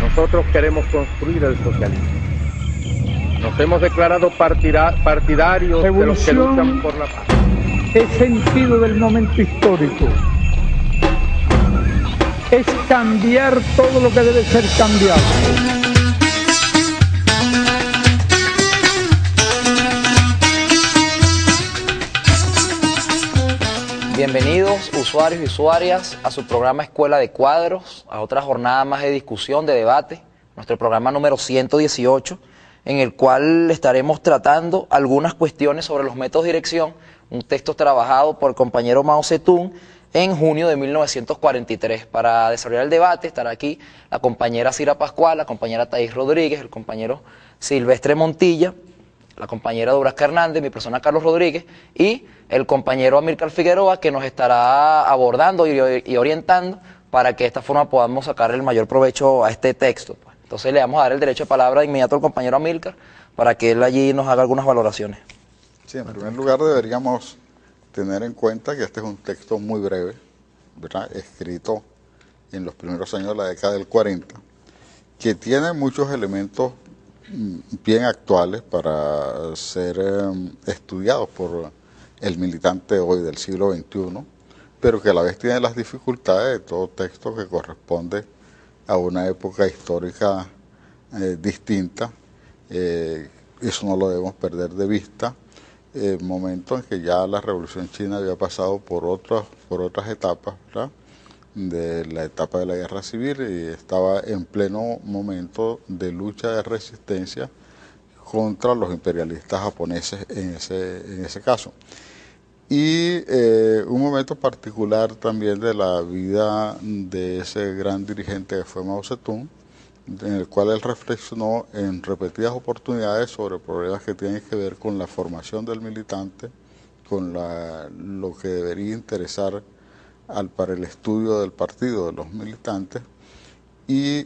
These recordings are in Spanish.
Nosotros queremos construir el socialismo. Nos hemos declarado partidarios de los que luchan por la paz. Es sentido del momento histórico. Es cambiar todo lo que debe ser cambiado. Bienvenidos usuarios y usuarias a su programa Escuela de Cuadros, a otra jornada más de discusión, de debate, nuestro programa número 118, en el cual estaremos tratando algunas cuestiones sobre los métodos de dirección, un texto trabajado por el compañero Mao Zedong en junio de 1943. Para desarrollar el debate estará aquí la compañera Cira Pascual, la compañera Thais Rodríguez, el compañero Silvestre Montilla, la compañera Durasca Hernández, mi persona Carlos Rodríguez, y el compañero Amílcar Figueroa, que nos estará abordando y orientando para que de esta forma podamos sacar el mayor provecho a este texto. Entonces le vamos a dar el derecho de palabra de inmediato al compañero Amílcar para que él allí nos haga algunas valoraciones. Sí, en primer lugar deberíamos tener en cuenta que este es un texto muy breve, ¿verdad? Escrito en los primeros años de la década del 40, que tiene muchos elementos bien actuales para ser estudiados por el militante hoy del siglo XXI, pero que a la vez tiene las dificultades de todo texto que corresponde a una época histórica distinta. Eso no lo debemos perder de vista. El momento en que ya la Revolución China había pasado por otras etapas, ¿verdad? De la etapa de la guerra civil, y estaba en pleno momento de lucha de resistencia contra los imperialistas japoneses en ese caso. Y un momento particular también de la vida de ese gran dirigente que fue Mao Zedong, en el cual él reflexionó en repetidas oportunidades sobre problemas que tienen que ver con la formación del militante, con lo que debería interesar para el estudio del partido de los militantes, y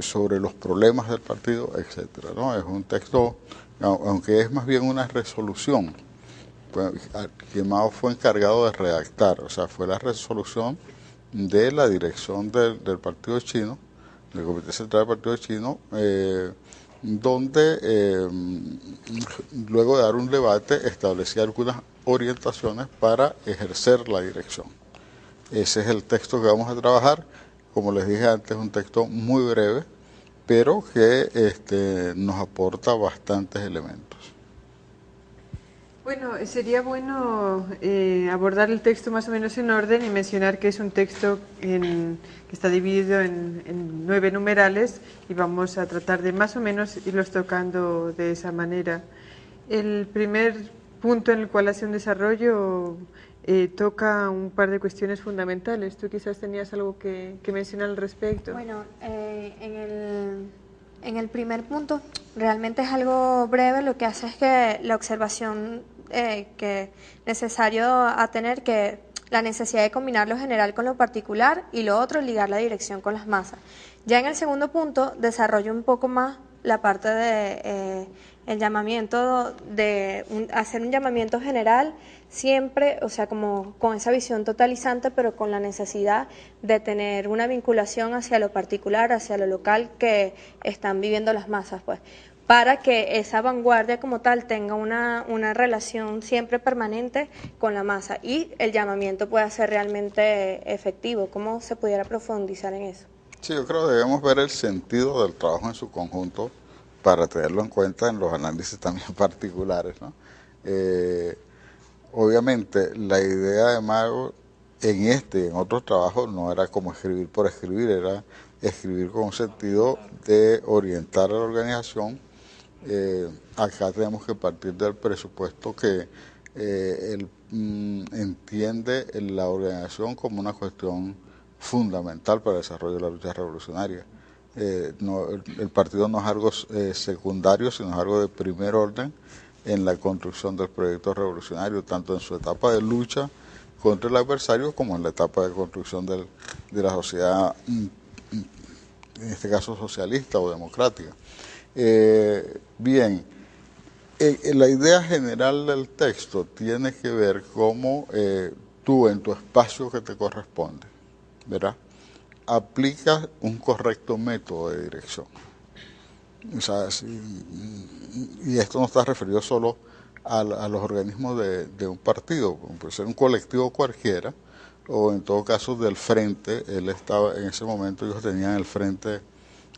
sobre los problemas del partido, etcétera, ¿no? Es un texto, aunque es más bien una resolución, que Mao fue encargado de redactar, o sea, fue la resolución de la dirección del Partido Chino, del Comité Central del Partido Chino, donde luego de dar un debate establecía algunas orientaciones para ejercer la dirección. Ese es el texto que vamos a trabajar. Como les dije antes, es un texto muy breve, pero que nos aporta bastantes elementos. Bueno, sería bueno abordar el texto más o menos en orden y mencionar que es un texto que está dividido en 9 numerales, y vamos a tratar de más o menos irlos tocando de esa manera. El primer punto en el cual hace un desarrollo toca un par de cuestiones fundamentales. Tú quizás tenías algo que mencionar al respecto. Bueno, en el primer punto realmente es algo breve. Lo que hace es que la observación que necesario a tener, que la necesidad de combinar lo general con lo particular, y lo otro, ligar la dirección con las masas. Ya en el segundo punto desarrollo un poco más la parte de el llamamiento, hacer un llamamiento general siempre, o sea, como con esa visión totalizante, pero con la necesidad de tener una vinculación hacia lo particular, hacia lo local que están viviendo las masas, pues, para que esa vanguardia como tal tenga una relación siempre permanente con la masa y el llamamiento pueda ser realmente efectivo. ¿Cómo se pudiera profundizar en eso? Sí, yo creo que debemos ver el sentido del trabajo en su conjunto para tenerlo en cuenta en los análisis también particulares, ¿no? Obviamente la idea de Mao en y en otros trabajos no era como escribir por escribir, era escribir con un sentido de orientar a la organización. Acá tenemos que partir del presupuesto que él entiende la organización como una cuestión fundamental para el desarrollo de la lucha revolucionaria. El partido no es algo secundario, sino es algo de primer orden en la construcción del proyecto revolucionario, tanto en su etapa de lucha contra el adversario como en la etapa de construcción de la sociedad, en este caso socialista o democrática. Bien, la idea general del texto tiene que ver cómo tú en tu espacio que te corresponde, ¿verdad? aplica un correcto método de dirección. O sea, y esto no está referido solo a los organismos de un partido, puede ser un colectivo cualquiera, o en todo caso del frente. Él estaba, en ese momento ellos tenían el frente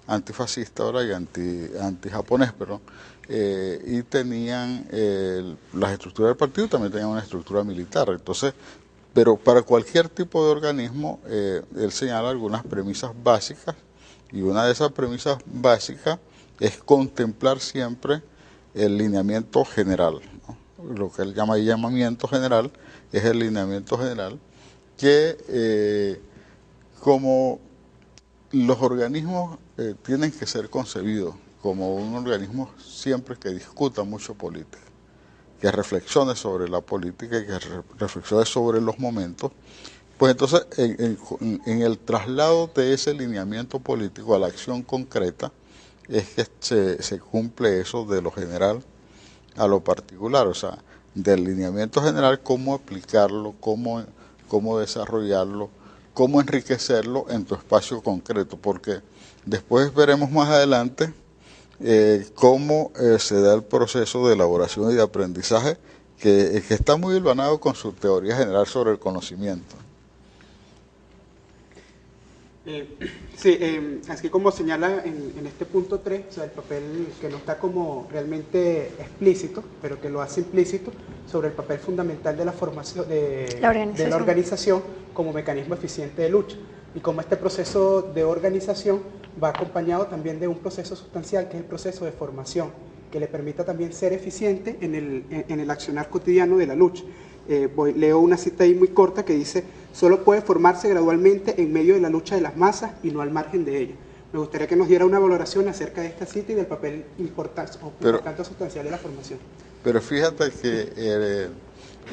antifascista ahora y anti-japonés, pero y tenían las estructuras del partido, también tenían una estructura militar. Entonces, pero para cualquier tipo de organismo, él señala algunas premisas básicas, y una de esas premisas básicas es contemplar siempre el lineamiento general, ¿no? Lo que él llama llamamiento general es el lineamiento general, que como los organismos tienen que ser concebidos como un organismo siempre que discuta mucho política, que reflexione sobre la política y que reflexione sobre los momentos, pues entonces en el traslado de ese lineamiento político a la acción concreta es que se cumple eso de lo general a lo particular, o sea, del lineamiento general, cómo aplicarlo, cómo desarrollarlo, cómo enriquecerlo en tu espacio concreto, porque después veremos más adelante cómo se da el proceso de elaboración y de aprendizaje, que está muy hilvanado con su teoría general sobre el conocimiento. Sí, así como señala en este punto 3, o sea, el papel que no está como realmente explícito, pero que lo hace implícito, sobre el papel fundamental de la formación de la organización como mecanismo eficiente de lucha, y como este proceso de organización va acompañado también de un proceso sustancial, que es el proceso de formación, que le permita también ser eficiente en el accionar cotidiano de la lucha. Leo una cita ahí muy corta que dice: solo puede formarse gradualmente en medio de la lucha de las masas y no al margen de ella. Me gustaría que nos diera una valoración acerca de esta cita y del papel importante o sustancial de la formación. Pero fíjate que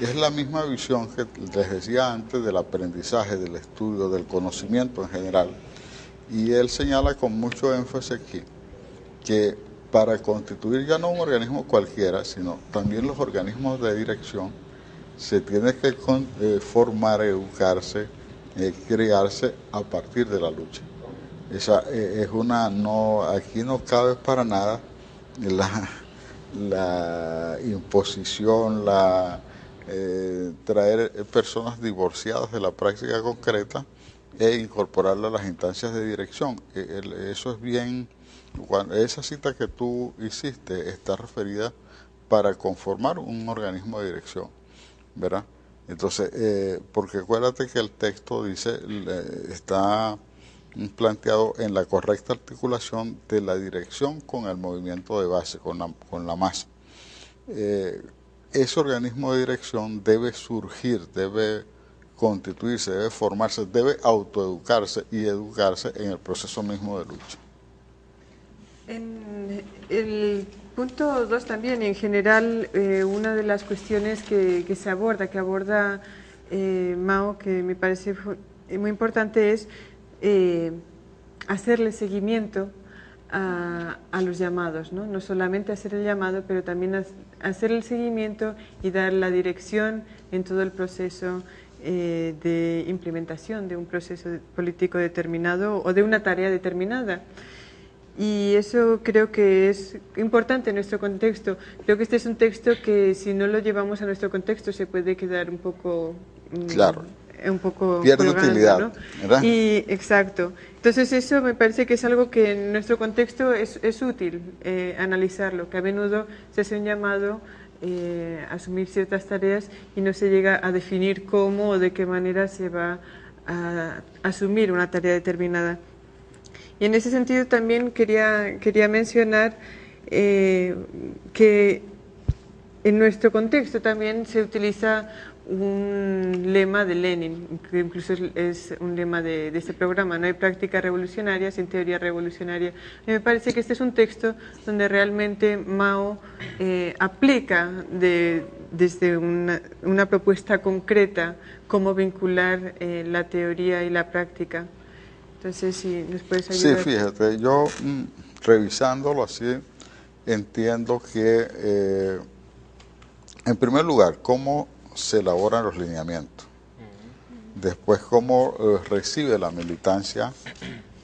es la misma visión que les decía antes del aprendizaje, del estudio, del conocimiento en general, y él señala con mucho énfasis aquí que para constituir ya no un organismo cualquiera, sino también los organismos de dirección, se tiene que formar, educarse, crearse a partir de la lucha. Esa es aquí no cabe para nada la imposición, traer personas divorciadas de la práctica concreta e incorporarla a las instancias de dirección. Eso es bien, esa cita que tú hiciste está referida para conformar un organismo de dirección, ¿verdad? Entonces, porque acuérdate que el texto dice, está planteado en la correcta articulación de la dirección con el movimiento de base, con la masa. Ese organismo de dirección debe surgir, debe constituirse, debe formarse, debe autoeducarse y educarse en el proceso mismo de lucha. En el punto 2 también, en general, una de las cuestiones que aborda Mao, que me parece muy importante, es hacerle seguimiento a los llamados, ¿no? No solamente hacer el llamado, pero también hacer el seguimiento y dar la dirección en todo el proceso de implementación de un proceso político determinado o de una tarea determinada. Y eso creo que es importante en nuestro contexto. Creo que este es un texto que, si no lo llevamos a nuestro contexto, se puede quedar un poco... Claro. Un poco pierde colgando, utilidad, ¿no? ¿verdad? Y, exacto. Entonces eso me parece que es algo que en nuestro contexto es útil analizarlo, que a menudo se hace un llamado a asumir ciertas tareas y no se llega a definir cómo o de qué manera se va a asumir una tarea determinada. Y en ese sentido también quería mencionar que en nuestro contexto también se utiliza un lema de Lenin, que incluso es un lema de este programa: no hay práctica revolucionaria sin teoría revolucionaria. Y me parece que este es un texto donde realmente Mao aplica desde una propuesta concreta cómo vincular la teoría y la práctica. Entonces, si nos puedes ayudar. Sí, fíjate, yo revisándolo así, entiendo que, en primer lugar, cómo se elaboran los lineamientos. después cómo recibe la militancia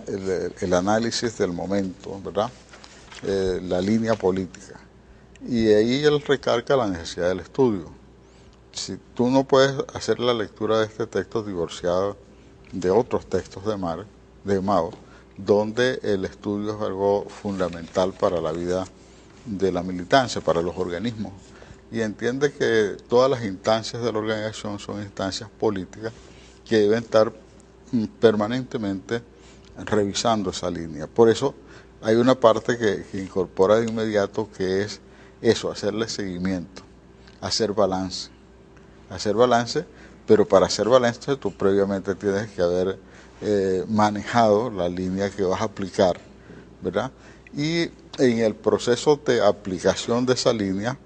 el análisis del momento, ¿verdad? La línea política. Y ahí él recarga la necesidad del estudio. Si tú no puedes hacer la lectura de este texto divorciado de otros textos de Mao, donde el estudio es algo fundamental para la vida de la militancia, para los organismos. Y entiende que todas las instancias de la organización son instancias políticas que deben estar permanentemente revisando esa línea. Por eso hay una parte que incorpora de inmediato, que es eso, hacerle seguimiento, hacer balance, pero para hacer balance tú previamente tienes que haber manejado la línea que vas a aplicar, ¿verdad? Y en el proceso de aplicación de esa línea,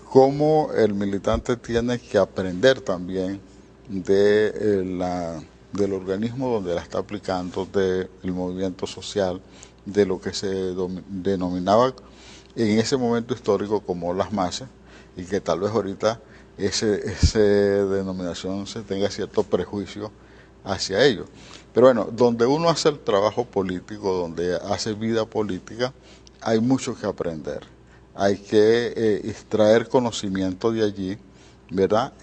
cómo el militante tiene que aprender también del organismo donde la está aplicando, del movimiento social, de lo que se denominaba en ese momento histórico como las masas, y que tal vez ahorita esa denominación se tenga cierto prejuicio hacia ello. Pero bueno, donde uno hace el trabajo político, donde hace vida política, hay mucho que aprender. Hay que extraer conocimiento de allí, ¿verdad?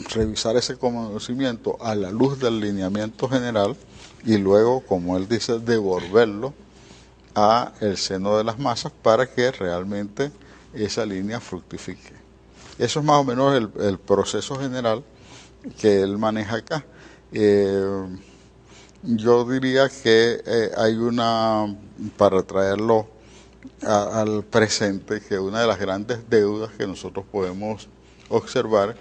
Revisar ese conocimiento a la luz del lineamiento general y luego, como él dice, devolverlo a el seno de las masas para que realmente esa línea fructifique. Eso es más o menos el proceso general que él maneja acá. Yo diría que hay para traerlo al presente, que una de las grandes deudas que nosotros podemos observar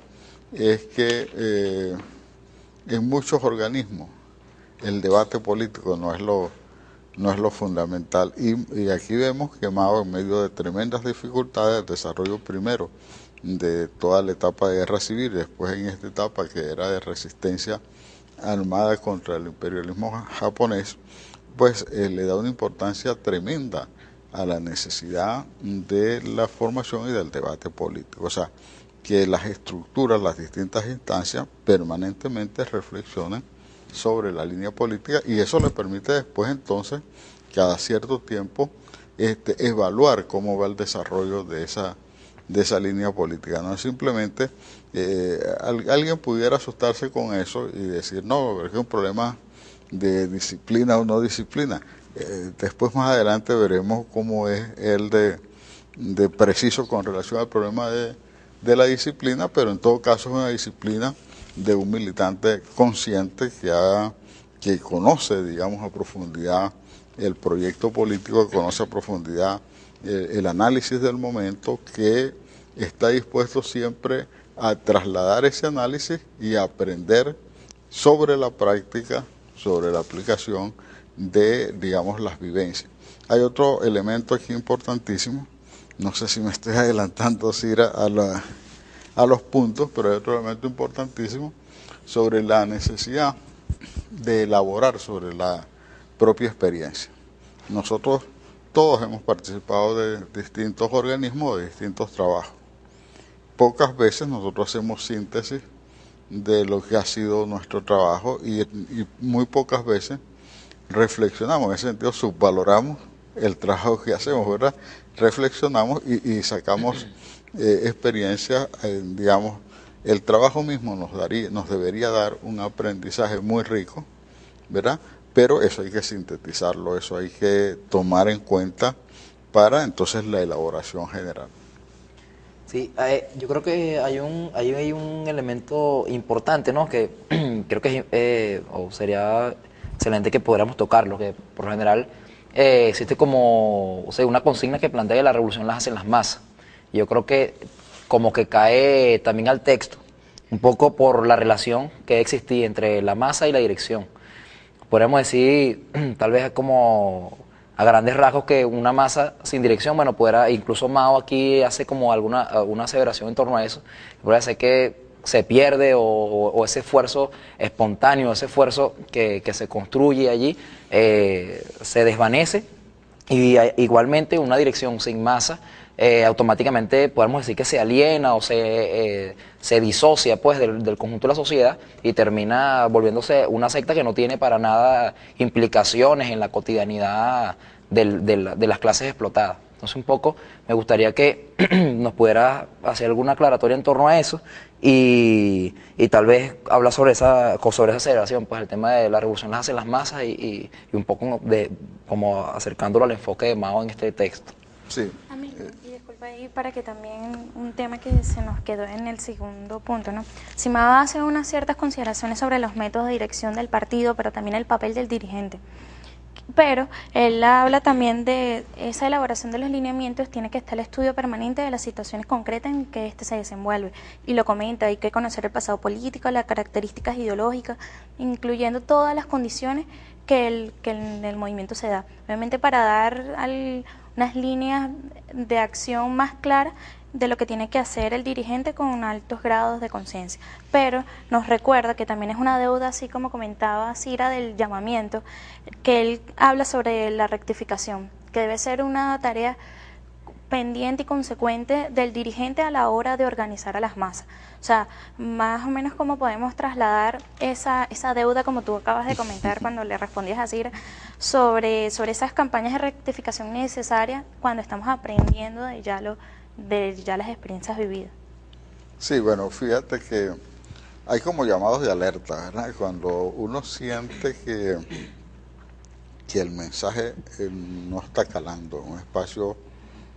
es que en muchos organismos el debate político no es lo fundamental, y aquí vemos que Mao, en medio de tremendas dificultades, el desarrollo primero de toda la etapa de guerra civil, después en esta etapa que era de resistencia armada contra el imperialismo japonés, pues le da una importancia tremenda a la necesidad de la formación y del debate político. O sea, que las estructuras, las distintas instancias permanentemente reflexionen sobre la línea política, y eso le permite después entonces, cada cierto tiempo, evaluar cómo va el desarrollo de esa línea política. No es simplemente, alguien pudiera asustarse con eso y decir, no, es que es un problema de disciplina o no disciplina. Después más adelante veremos cómo es el de preciso con relación al problema de la disciplina, pero en todo caso es una disciplina de un militante consciente que conoce, digamos, a profundidad el proyecto político, que conoce a profundidad el análisis del momento, que está dispuesto siempre a trasladar ese análisis y a aprender sobre la práctica, sobre la aplicación de, digamos, las vivencias. Hay otro elemento aquí importantísimo, no sé si me estoy adelantando, Cira, a los puntos, pero hay otro elemento importantísimo sobre la necesidad de elaborar sobre la propia experiencia. Nosotros todos hemos participado de distintos organismos, de distintos trabajos. Pocas veces nosotros hacemos síntesis de lo que ha sido nuestro trabajo y muy pocas veces reflexionamos, en ese sentido subvaloramos el trabajo que hacemos, ¿verdad? Reflexionamos y sacamos experiencias, digamos, el trabajo mismo nos debería dar un aprendizaje muy rico, ¿verdad? Pero eso hay que sintetizarlo, eso hay que tomar en cuenta para entonces la elaboración general. Sí, yo creo que hay un elemento importante, ¿no? Que creo que sería excelente que pudiéramos tocarlo, que por lo general existe como, o sea, una consigna que plantea que la revolución las hacen las masas. Y yo creo que como que cae también al texto, un poco por la relación que existía entre la masa y la dirección. Podríamos decir, tal vez como a grandes rasgos, que una masa sin dirección, bueno, pudiera, incluso Mao aquí hace como alguna aseveración en torno a eso, puede ser que se pierde o ese esfuerzo espontáneo, ese esfuerzo que se construye allí, se desvanece, y igualmente una dirección sin masa automáticamente podemos decir que se aliena o se disocia pues del conjunto de la sociedad y termina volviéndose una secta que no tiene para nada implicaciones en la cotidianidad de las clases explotadas. Entonces un poco me gustaría que nos pudiera hacer alguna aclaratoria en torno a eso y tal vez hablar sobre esa aceleración, pues el tema de la revolución las hace las masas y un poco de como acercándolo al enfoque de Mao en este texto. Sí. Y disculpa ahí para que también un tema que se nos quedó en el segundo punto, ¿no? Si Mao hace unas ciertas consideraciones sobre los métodos de dirección del partido, pero también el papel del dirigente. Pero él habla también de esa elaboración de los lineamientos, tiene que estar el estudio permanente de las situaciones concretas en que éste se desenvuelve. Y lo comenta, hay que conocer el pasado político, las características ideológicas, incluyendo todas las condiciones que el movimiento se da. Obviamente para dar unas líneas de acción más claras de lo que tiene que hacer el dirigente con altos grados de conciencia. Pero nos recuerda que también es una deuda, así como comentaba Cira, del llamamiento, que él habla sobre la rectificación, que debe ser una tarea pendiente y consecuente del dirigente a la hora de organizar a las masas. O sea, más o menos cómo podemos trasladar esa deuda, como tú acabas de comentar cuando le respondías a Cira, sobre esas campañas de rectificación necesarias cuando estamos aprendiendo de ya las experiencias vividas. Sí, bueno, fíjate que hay como llamados de alerta, ¿verdad? Cuando uno siente que el mensaje no está calando en un espacio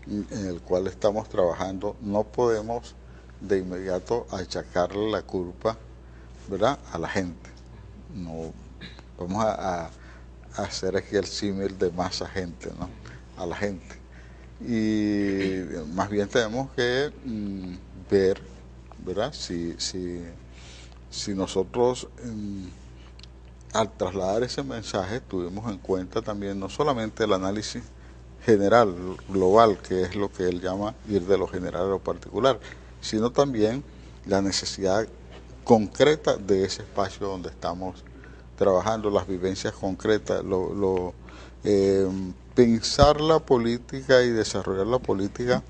en el cual estamos trabajando, no podemos de inmediato achacarle la culpa, ¿verdad?, a la gente. No vamos a hacer aquí el símil de masa gente, ¿no?, a la gente. Y más bien tenemos que ver, ¿verdad?, si nosotros al trasladar ese mensaje tuvimos en cuenta también no solamente el análisis general, global, que es lo que él llama ir de lo general a lo particular, sino también la necesidad concreta de ese espacio donde estamos trabajando, las vivencias concretas, pensar la política y desarrollar la política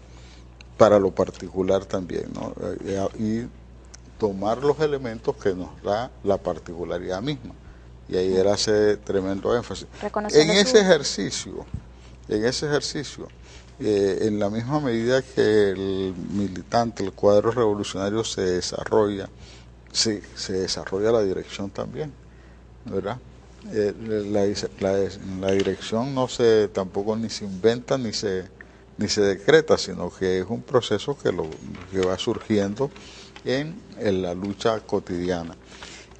para lo particular también, ¿no? Y tomar los elementos que nos da la particularidad misma. Y ahí él hace tremendo énfasis. En ese ejercicio, en la misma medida que el militante, el cuadro revolucionario se desarrolla la dirección también, ¿verdad? La dirección tampoco ni se inventa ni se decreta, sino que es un proceso que va surgiendo en la lucha cotidiana.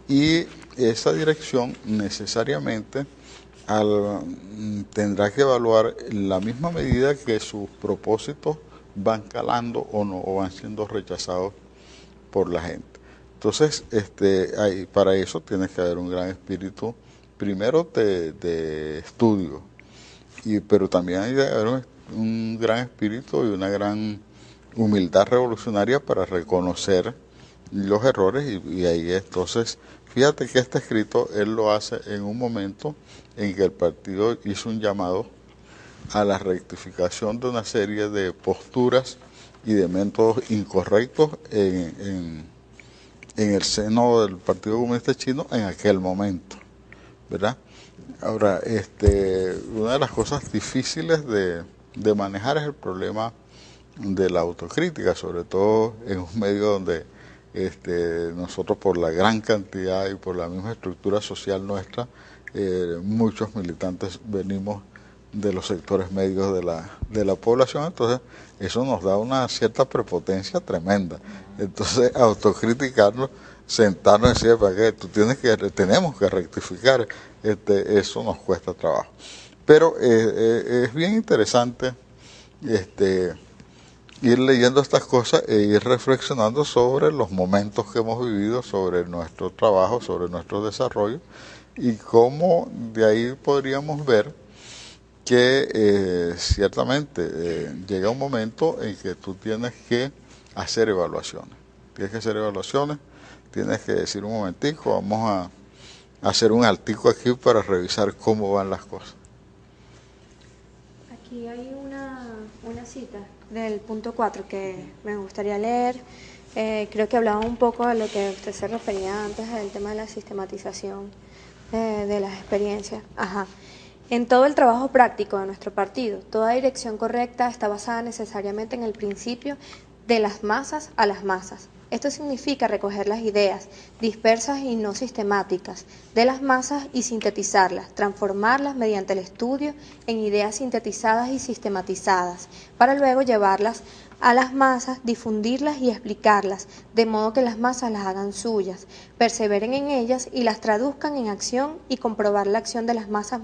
Y esa dirección necesariamente tendrá que evaluar en la misma medida que sus propósitos van calando o no, o van siendo rechazados por la gente. Entonces, para eso tiene que haber un gran espíritu, primero de estudio, pero también hay que haber un gran espíritu y una gran humildad revolucionaria para reconocer los errores y ahí entonces, fíjate que este escrito él lo hace en un momento en que el partido hizo un llamado a la rectificación de una serie de posturas y de métodos incorrectos en el seno del Partido Comunista Chino en aquel momento, ¿verdad? Ahora, una de las cosas difíciles de manejar es el problema de la autocrítica, sobre todo en un medio donde nosotros, por la gran cantidad y por la misma estructura social nuestra, muchos militantes venimos de los sectores medios de la población, entonces eso nos da una cierta prepotencia tremenda. Entonces, autocriticarnos, sentarnos y decir, ¿para qué? Tenemos que rectificar, eso nos cuesta trabajo. Pero es bien interesante ir leyendo estas cosas e ir reflexionando sobre los momentos que hemos vivido, sobre nuestro trabajo, sobre nuestro desarrollo, y cómo de ahí podríamos ver que ciertamente llega un momento en que tú tienes que hacer evaluaciones. Tienes que decir un momentico, vamos a hacer un altico aquí para revisar cómo van las cosas. Aquí hay una cita del punto 4 que me gustaría leer. Creo que hablaba un poco de lo que usted se refería antes del tema de la sistematización de las experiencias. Ajá. En todo el trabajo práctico de nuestro partido, toda dirección correcta está basada necesariamente en el principio de las masas a las masas. Esto significa recoger las ideas, dispersas y no sistemáticas, de las masas y sintetizarlas, transformarlas mediante el estudio en ideas sintetizadas y sistematizadas, para luego llevarlas a las masas, difundirlas y explicarlas, de modo que las masas las hagan suyas, perseveren en ellas y las traduzcan en acción y comprobar la acción de las masas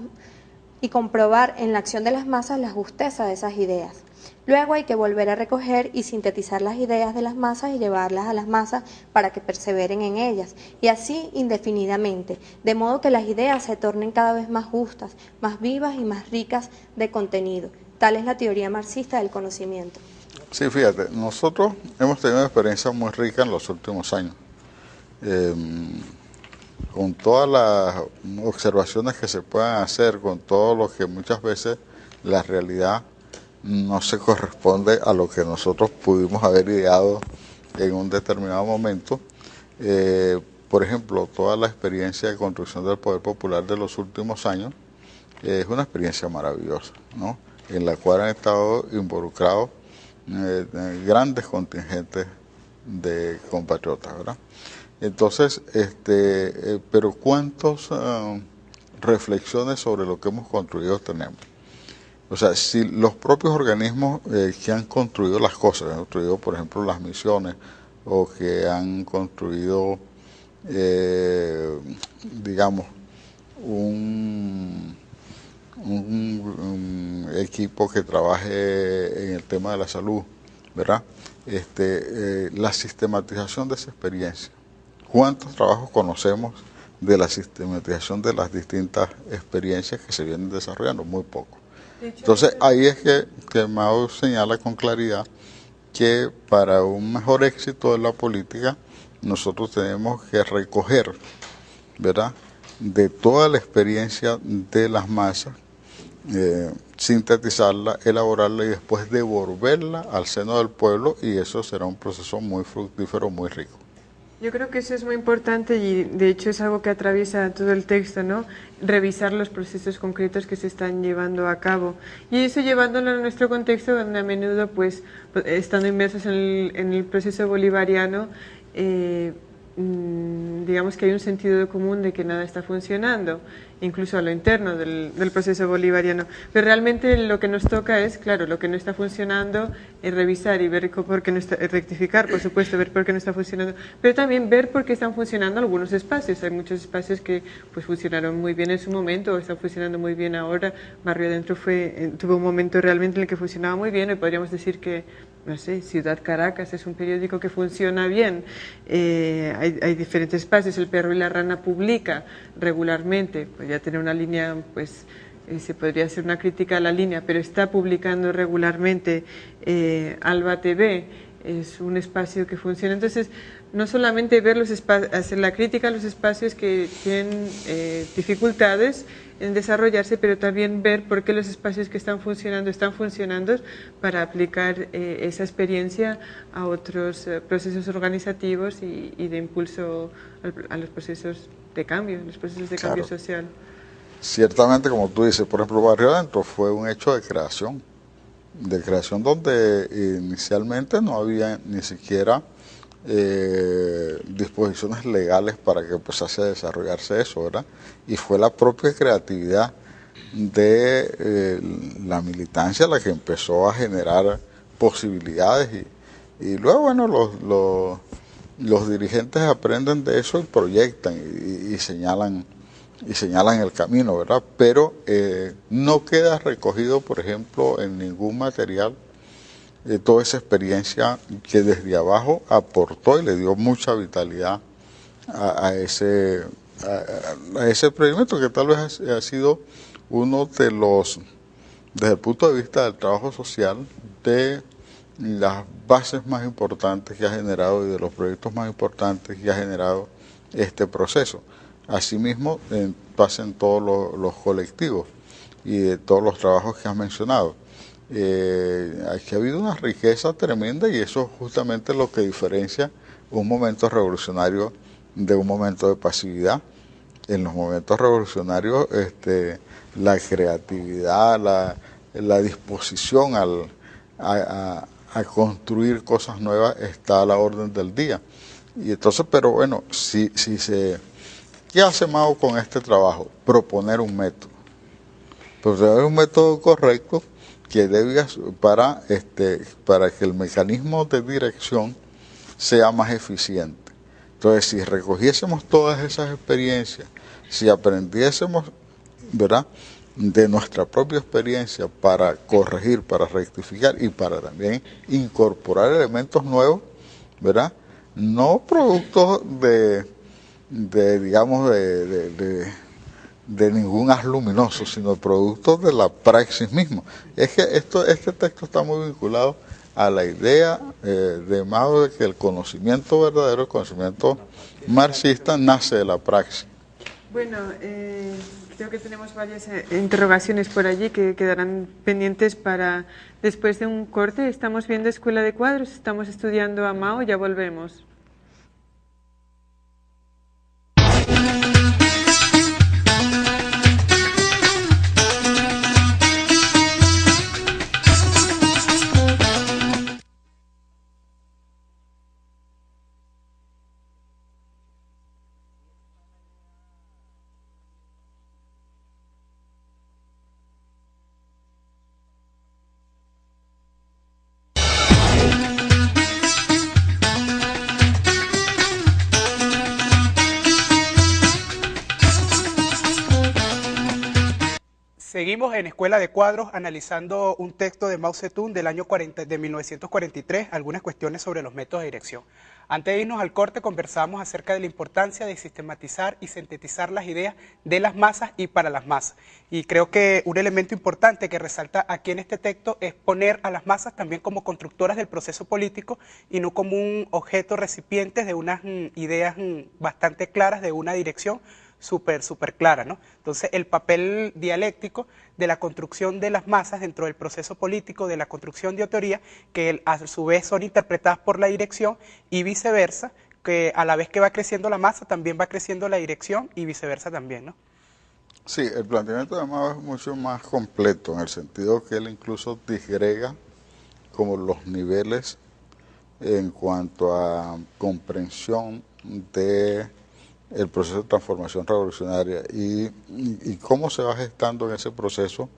y comprobar en la acción de las masas la justeza de esas ideas. Luego hay que volver a recoger y sintetizar las ideas de las masas y llevarlas a las masas para que perseveren en ellas, y así indefinidamente, de modo que las ideas se tornen cada vez más justas, más vivas y más ricas de contenido. Tal es la teoría marxista del conocimiento. Sí, fíjate, nosotros hemos tenido una experiencia muy rica en los últimos años. Con todas las observaciones que se puedan hacer, con todo lo que muchas veces la realidad no se corresponde a lo que nosotros pudimos haber ideado en un determinado momento. Por ejemplo, toda la experiencia de construcción del poder popular de los últimos años es una experiencia maravillosa, ¿no? En la cual han estado involucrados grandes contingentes de compatriotas, ¿verdad? Entonces, pero ¿cuántas reflexiones sobre lo que hemos construido tenemos? O sea, si los propios organismos que han construido las cosas, han construido, por ejemplo, las misiones, o que han construido, digamos, un equipo que trabaje en el tema de la salud, ¿verdad? La sistematización de esa experiencia. ¿Cuántos trabajos conocemos de la sistematización de las distintas experiencias que se vienen desarrollando? Muy poco. Entonces ahí es que Mao señala con claridad que para un mejor éxito de la política nosotros tenemos que recoger, ¿verdad?, de toda la experiencia de las masas, sintetizarla, elaborarla y después devolverla al seno del pueblo, y eso será un proceso muy fructífero, muy rico. Yo creo que eso es muy importante y de hecho es algo que atraviesa todo el texto, ¿no? Revisar los procesos concretos que se están llevando a cabo y eso llevándolo a nuestro contexto, donde a menudo, pues, estando inmersos en el proceso bolivariano, digamos que hay un sentido común de que nada está funcionando, incluso a lo interno del proceso bolivariano. Pero realmente lo que nos toca es, claro, lo que no está funcionando, es revisar y ver por qué no está, rectificar, por supuesto, ver por qué no está funcionando, pero también ver por qué están funcionando algunos espacios. Hay muchos espacios que pues funcionaron muy bien en su momento o están funcionando muy bien ahora. Barrio Adentro tuvo un momento realmente en el que funcionaba muy bien, y podríamos decir que, no sé, Ciudad Caracas es un periódico que funciona bien. Hay diferentes espacios. El Perro y la Rana publica regularmente, podría tener una línea, pues se podría hacer una crítica a la línea, pero está publicando regularmente. Alba TV es un espacio que funciona. Entonces, no solamente ver los espacios, hacer la crítica a los espacios que tienen dificultades en desarrollarse, pero también ver por qué los espacios que están funcionando para aplicar esa experiencia a otros procesos organizativos y de impulso a los procesos de cambio, los procesos de cambio social. Ciertamente, como tú dices, por ejemplo, Barrio Adentro fue un hecho de creación donde inicialmente no había ni siquiera disposiciones legales para que empezase a desarrollarse eso, ¿verdad? Y fue la propia creatividad de la militancia la que empezó a generar posibilidades y luego, bueno, los dirigentes aprenden de eso y proyectan y señalan el camino, ¿verdad? Pero no queda recogido, por ejemplo, en ningún material toda esa experiencia que desde abajo aportó y le dio mucha vitalidad a ese proyecto, que tal vez ha sido uno de los, desde el punto de vista del trabajo social, de las bases más importantes que ha generado y de los proyectos más importantes que ha generado este proceso. Asimismo, pasa en todos los colectivos y de todos los trabajos que has mencionado. Aquí ha habido una riqueza tremenda y eso es justamente lo que diferencia un momento revolucionario de un momento de pasividad. En los momentos revolucionarios la creatividad, la disposición a construir cosas nuevas está a la orden del día. Y entonces, pero bueno, ¿qué hace Mao con este trabajo? Proponer un método. Proponer un método correcto que para que el mecanismo de dirección sea más eficiente. Entonces, si recogiésemos todas esas experiencias, si aprendiésemos, ¿verdad?, de nuestra propia experiencia para corregir, para rectificar y para también incorporar elementos nuevos, ¿verdad?, no productos de ningún haz luminoso, sino productos de la praxis misma. Es que este texto está muy vinculado a la idea de Mao de que el conocimiento verdadero, el conocimiento marxista, nace de la praxis. Bueno, creo que tenemos varias interrogaciones por allí que quedarán pendientes para después de un corte. Estamos viendo Escuela de Cuadros, estamos estudiando a Mao, ya volvemos. Seguimos en Escuela de Cuadros analizando un texto de Mao Zedong del año 1943, algunas cuestiones sobre los métodos de dirección. Antes de irnos al corte conversamos acerca de la importancia de sistematizar y sintetizar las ideas de las masas y para las masas. Y creo que un elemento importante que resalta aquí en este texto es poner a las masas también como constructoras del proceso político y no como un objeto recipiente de unas ideas bastante claras de una dirección súper clara, ¿no? Entonces, el papel dialéctico de la construcción de las masas dentro del proceso político, de la construcción de teoría, que a su vez son interpretadas por la dirección y viceversa, que a la vez que va creciendo la masa, también va creciendo la dirección y viceversa también, ¿no? Sí, el planteamiento de Mao es mucho más completo, en el sentido que él incluso disgrega como los niveles en cuanto a comprensión de el proceso de transformación revolucionaria y cómo se va gestando en ese proceso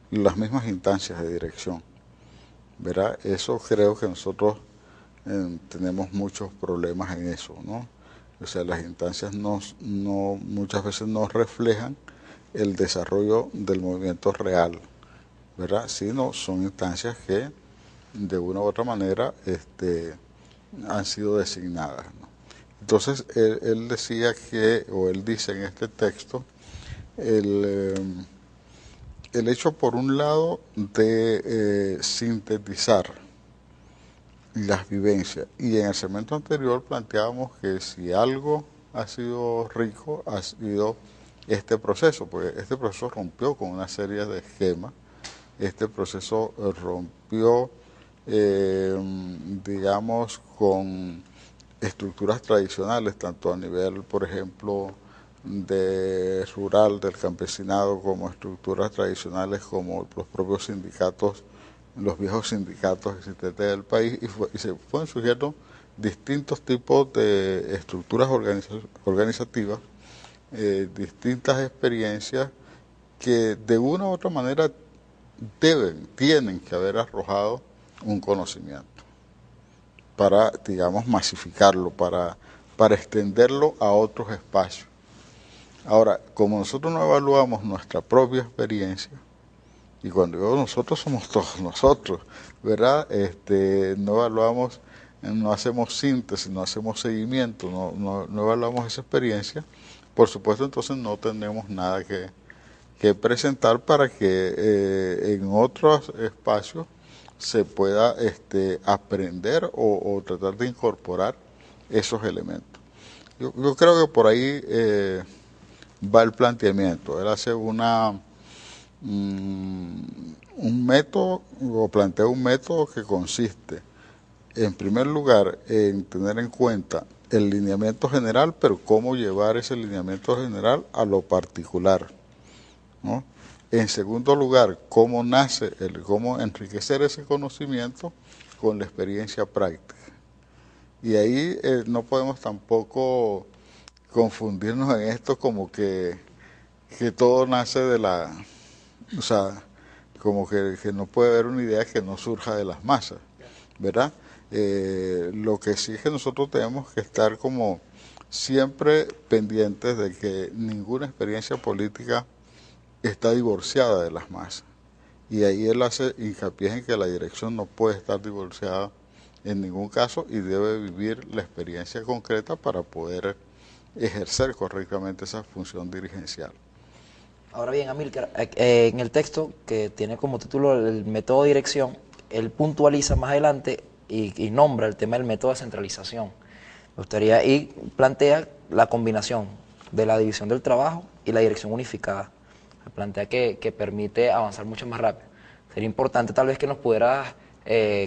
las mismas instancias de dirección, ¿verdad? Eso creo que nosotros tenemos muchos problemas en eso, ¿no? O sea, las instancias muchas veces no reflejan el desarrollo del movimiento real, ¿verdad? Sino son instancias que de una u otra manera han sido designadas, ¿no? Entonces, él decía él dice en este texto, el hecho por un lado de sintetizar las vivencias, y en el segmento anterior planteábamos que si algo ha sido rico, ha sido este proceso, porque este proceso rompió con una serie de esquemas, este proceso rompió, digamos, con estructuras tradicionales, tanto a nivel, por ejemplo, rural, del campesinado, como estructuras tradicionales como los propios sindicatos, los viejos sindicatos existentes del país, y se fueron surgiendo distintos tipos de estructuras organizativas, distintas experiencias que de una u otra manera tienen que haber arrojado un conocimiento para, digamos, masificarlo, para extenderlo a otros espacios. Ahora, como nosotros no evaluamos nuestra propia experiencia, y cuando digo nosotros somos todos nosotros, ¿verdad? No evaluamos, no hacemos síntesis, no hacemos seguimiento, no evaluamos esa experiencia, por supuesto entonces no tenemos nada que presentar para que en otros espacios se pueda aprender o tratar de incorporar esos elementos. Yo creo que por ahí va el planteamiento. Él hace una un método, o plantea un método que consiste, en primer lugar, en tener en cuenta el lineamiento general, pero cómo llevar ese lineamiento general a lo particular, ¿no? En segundo lugar, cómo nace, cómo enriquecer ese conocimiento con la experiencia práctica. Y ahí no podemos tampoco confundirnos en esto como que todo nace de la... O sea, como que no puede haber una idea que no surja de las masas, ¿verdad? Lo que sí es que nosotros tenemos que estar como siempre pendientes de que ninguna experiencia política está divorciada de las masas. Y ahí él hace hincapié en que la dirección no puede estar divorciada en ningún caso y debe vivir la experiencia concreta para poder ejercer correctamente esa función dirigencial. Ahora bien, Amílcar, en el texto que tiene como título el método de dirección, él puntualiza más adelante y nombra el tema del método de centralización. Me gustaría, y plantea la combinación de la división del trabajo y la dirección unificada. Plantea que permite avanzar mucho más rápido. Sería importante tal vez que nos pudieras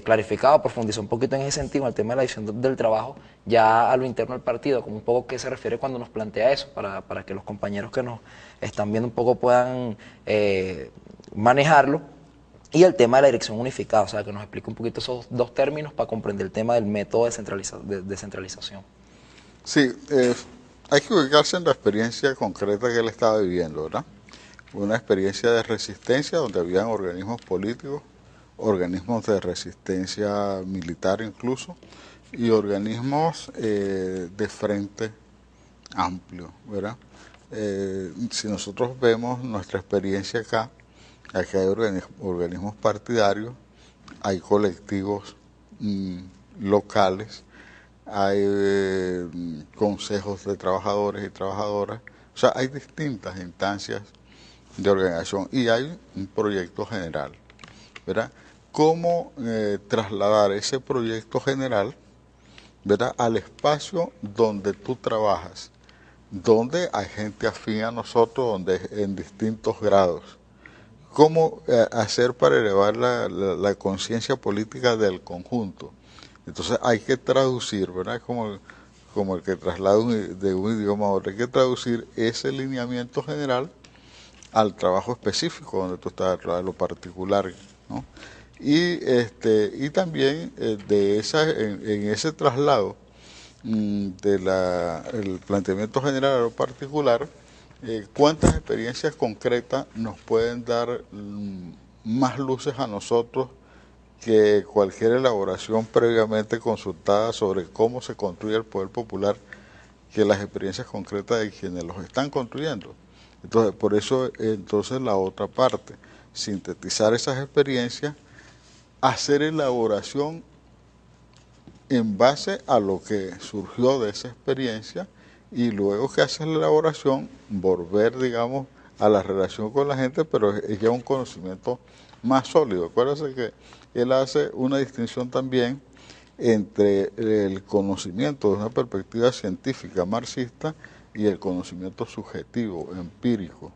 clarificar o profundizar un poquito en ese sentido, el tema de la división del trabajo, ya a lo interno del partido, como un poco qué se refiere cuando nos plantea eso, para que los compañeros que nos están viendo un poco puedan manejarlo, y el tema de la dirección unificada, o sea, que nos explique un poquito esos dos términos para comprender el tema del método de descentralización. Sí, hay que ubicarse en la experiencia concreta que él estaba viviendo, ¿verdad? Una experiencia de resistencia donde habían organismos políticos, organismos de resistencia militar incluso, y organismos de frente amplio, ¿verdad? Si nosotros vemos nuestra experiencia acá hay organismos partidarios, hay colectivos locales, hay consejos de trabajadores y trabajadoras, o sea, hay distintas instancias de organización y hay un proyecto general, ¿verdad? ¿Cómo trasladar ese proyecto general, ¿verdad?, al espacio donde tú trabajas, donde hay gente afín a nosotros, donde en distintos grados? ¿Cómo hacer para elevar la conciencia política del conjunto? Entonces hay que traducir, ¿verdad? Como el que traslada de un idioma a otro, hay que traducir ese lineamiento general al trabajo específico donde tú estás, a lo particular, ¿no? Y también en ese traslado el planteamiento general a lo particular, cuántas experiencias concretas nos pueden dar más luces a nosotros que cualquier elaboración previamente consultada sobre cómo se construye el poder popular, que las experiencias concretas de quienes los están construyendo. Entonces, por eso, la otra parte, sintetizar esas experiencias, hacer elaboración en base a lo que surgió de esa experiencia y luego que haces la elaboración, volver, digamos, a la relación con la gente, pero es ya un conocimiento más sólido. Acuérdense que él hace una distinción también entre el conocimiento de una perspectiva científica marxista y el conocimiento subjetivo, empírico,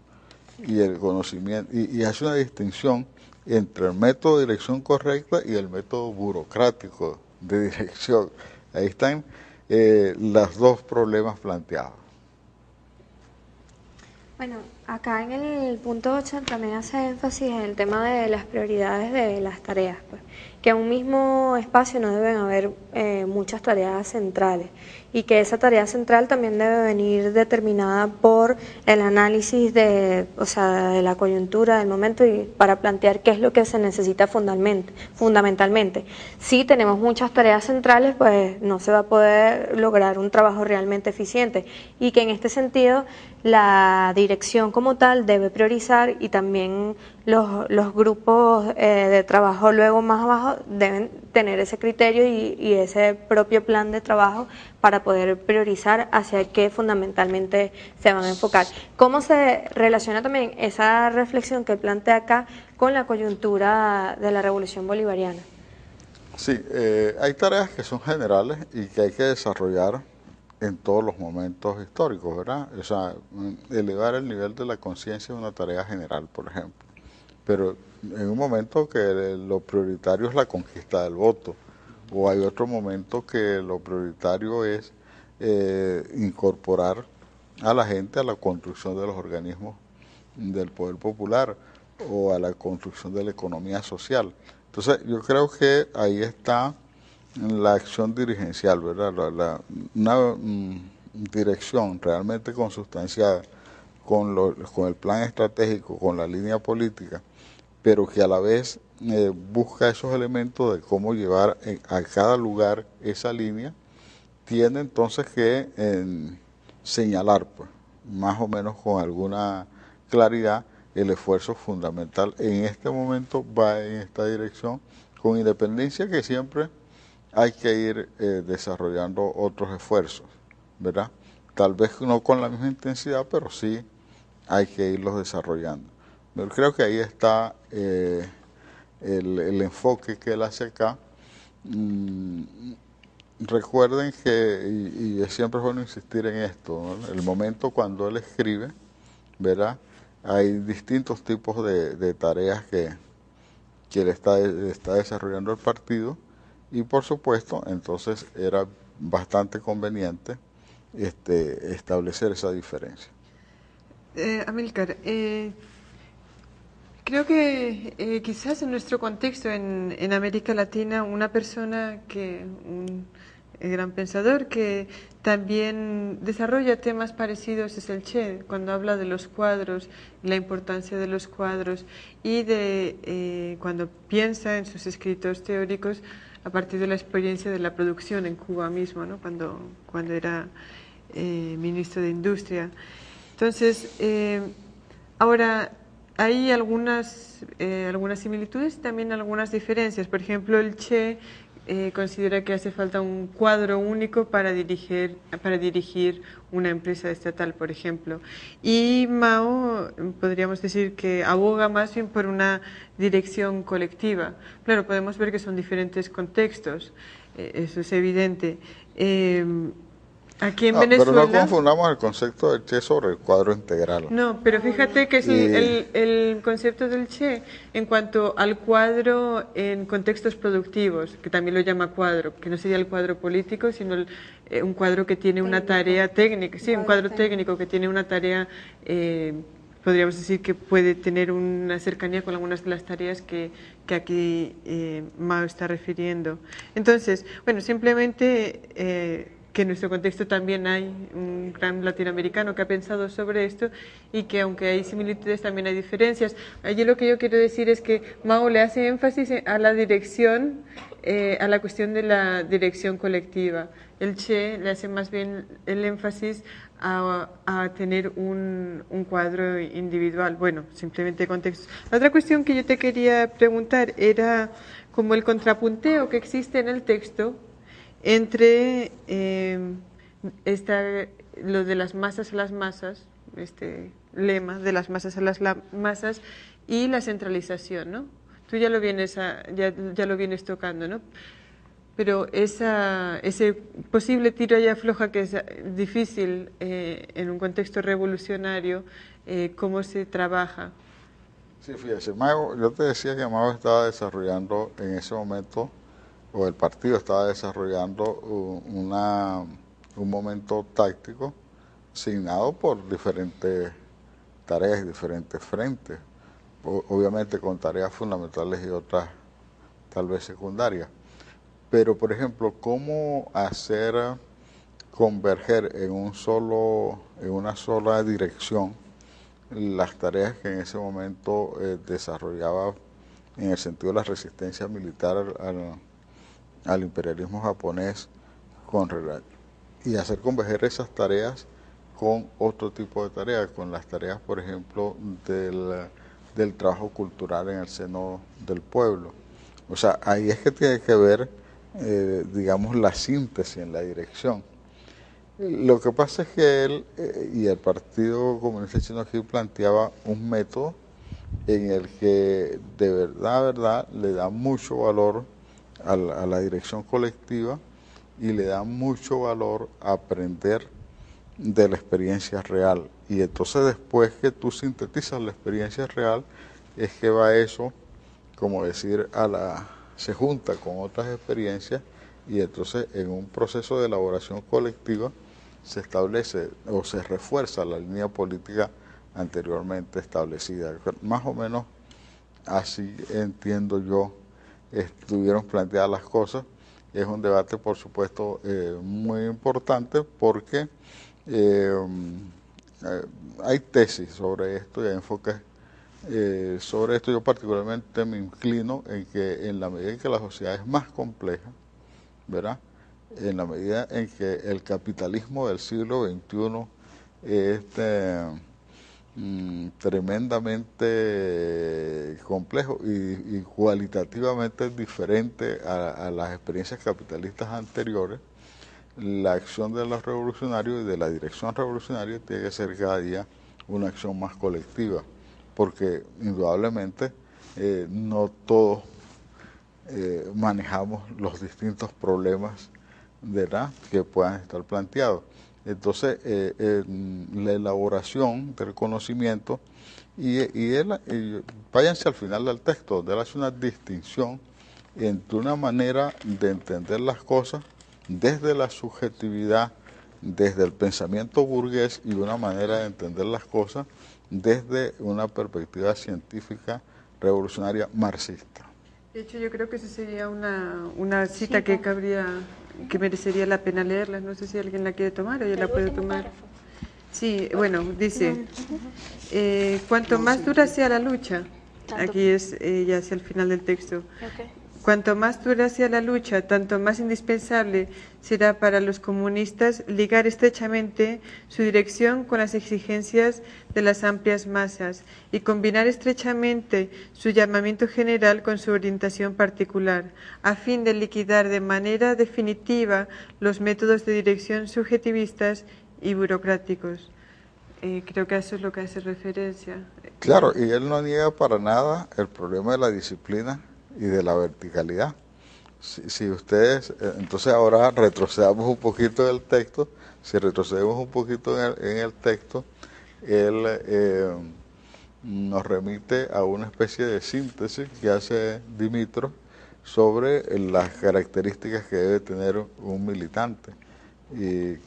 y el conocimiento, y hace una distinción entre el método de dirección correcta y el método burocrático de dirección. Ahí están los dos problemas planteados. Bueno, acá en el punto 8 también hace énfasis en el tema de las prioridades de las tareas, pues, que en un mismo espacio no deben haber muchas tareas centrales y que esa tarea central también debe venir determinada por el análisis de la coyuntura del momento y para plantear qué es lo que se necesita fundamentalmente. Si tenemos muchas tareas centrales, pues no se va a poder lograr un trabajo realmente eficiente y que en este sentido la dirección como tal debe priorizar y también los grupos de trabajo luego más abajo deben tener ese criterio y ese propio plan de trabajo para poder priorizar hacia qué fundamentalmente se van a enfocar. ¿Cómo se relaciona también esa reflexión que plantea acá con la coyuntura de la Revolución Bolivariana? Sí, hay tareas que son generales y que hay que desarrollar en todos los momentos históricos, ¿verdad? O sea, elevar el nivel de la conciencia es una tarea general, por ejemplo. pero en un momento que lo prioritario es la conquista del voto, o hay otro momento que lo prioritario es incorporar a la gente a la construcción de los organismos del poder popular o a la construcción de la economía social. Entonces yo creo que ahí está la acción dirigencial, ¿verdad? Una dirección realmente consustanciada con el plan estratégico, con la línea política, pero que a la vez busca esos elementos de cómo llevar a cada lugar esa línea, tiene entonces que señalar, pues, más o menos con alguna claridad, el esfuerzo fundamental en este momento va en esta dirección, con independencia que siempre hay que ir desarrollando otros esfuerzos, ¿verdad? Tal vez no con la misma intensidad, pero sí hay que irlos desarrollando. Pero creo que ahí está el enfoque que él hace acá. Recuerden que, y siempre es bueno insistir en esto, ¿no? El momento cuando él escribe, ¿verdad? Hay distintos tipos de tareas que él está desarrollando el partido, y por supuesto entonces era bastante conveniente establecer esa diferencia. Amílcar, creo que quizás en nuestro contexto en América Latina, una persona un gran pensador que también desarrolla temas parecidos es el Che, cuando habla de los cuadros, la importancia de los cuadros, y cuando piensa en sus escritos teóricos a partir de la experiencia de la producción en Cuba mismo, ¿no? cuando era ministro de Industria. Entonces, ahora hay algunas similitudes y también algunas diferencias. Por ejemplo, el Che considera que hace falta un cuadro único para dirigir una empresa estatal, por ejemplo. Y Mao, podríamos decir que aboga más bien por una dirección colectiva. Claro, podemos ver que son diferentes contextos, eso es evidente. Aquí en Venezuela... Pero no confundamos el concepto del Che sobre el cuadro integral. No, pero fíjate que es el concepto del Che en cuanto al cuadro en contextos productivos, que también lo llama cuadro, que no sería el cuadro político, sino un cuadro que tiene una tarea técnica, sí, un cuadro técnico que tiene una tarea, podríamos decir que puede tener una cercanía con algunas de las tareas que aquí Mao está refiriendo. Entonces, bueno, simplemente... que en nuestro contexto también hay un gran latinoamericano que ha pensado sobre esto y que aunque hay similitudes también hay diferencias. Allí lo que yo quiero decir es que Mao le hace énfasis a la dirección, a la cuestión de la dirección colectiva. El Che le hace más bien el énfasis a tener un cuadro individual. Bueno, simplemente contexto. La otra cuestión que yo te quería preguntar era como el contrapunteo que existe en el texto entre lo de las masas a las masas, este lema de las masas a las masas, y la centralización, ¿no? Tú ya lo vienes tocando, ¿no? Pero ese posible tiro y afloja que es difícil en un contexto revolucionario, ¿cómo se trabaja? Sí, fíjese, yo te decía que Mao estaba desarrollando en ese momento, o el partido estaba desarrollando un momento táctico asignado por diferentes tareas, diferentes frentes, obviamente con tareas fundamentales y otras tal vez secundarias. Pero, por ejemplo, ¿cómo hacer converger en una sola dirección las tareas que en ese momento desarrollaba en el sentido de la resistencia militar al imperialismo japonés y hacer converger esas tareas con otro tipo de tareas, con las tareas, por ejemplo, del trabajo cultural en el seno del pueblo? O sea, ahí es que tiene que ver, digamos, la síntesis en la dirección. Lo que pasa es que él y el Partido Comunista Chino aquí planteaba un método en el que de verdad le da mucho valor a la dirección colectiva y le da mucho valor a aprender de la experiencia real. Y entonces después que tú sintetizas la experiencia real, es que va eso, como decir, se junta con otras experiencias y entonces en un proceso de elaboración colectiva se establece o se refuerza la línea política anteriormente establecida. Más o menos así entiendo yo, estuvieron planteadas las cosas. Es un debate, por supuesto, muy importante porque hay tesis sobre esto y hay enfoques sobre esto. Yo particularmente me inclino en que en la medida en que la sociedad es más compleja, ¿verdad?, en la medida en que el capitalismo del siglo XXI es tremendamente complejo y cualitativamente diferente a las experiencias capitalistas anteriores, la acción de los revolucionarios y de la dirección revolucionaria tiene que ser cada día una acción más colectiva, porque indudablemente no todos manejamos los distintos problemas, ¿verdad?, que puedan estar planteados. Entonces, la elaboración del conocimiento, váyanse al final del texto, donde él hace una distinción entre una manera de entender las cosas desde la subjetividad, desde el pensamiento burgués, y una manera de entender las cosas desde una perspectiva científica revolucionaria marxista. De hecho, yo creo que esa sería una cita que merecería la pena leerla. No sé si alguien la quiere tomar o yo la puedo tomar. Sí, bueno, dice, cuanto más dura sea la lucha, aquí es ya hacia el final del texto, cuanto más dura sea la lucha, tanto más indispensable será para los comunistas ligar estrechamente su dirección con las exigencias de las amplias masas y combinar estrechamente su llamamiento general con su orientación particular, a fin de liquidar de manera definitiva los métodos de dirección subjetivistas y burocráticos. Creo que a eso es lo que hace referencia. Claro, y él no niega para nada el problema de la disciplina y de la verticalidad. Si ustedes, entonces ahora retrocedamos un poquito del texto, si retrocedemos un poquito en el texto, él nos remite a una especie de síntesis que hace Dimitrov sobre las características que debe tener un militante. Y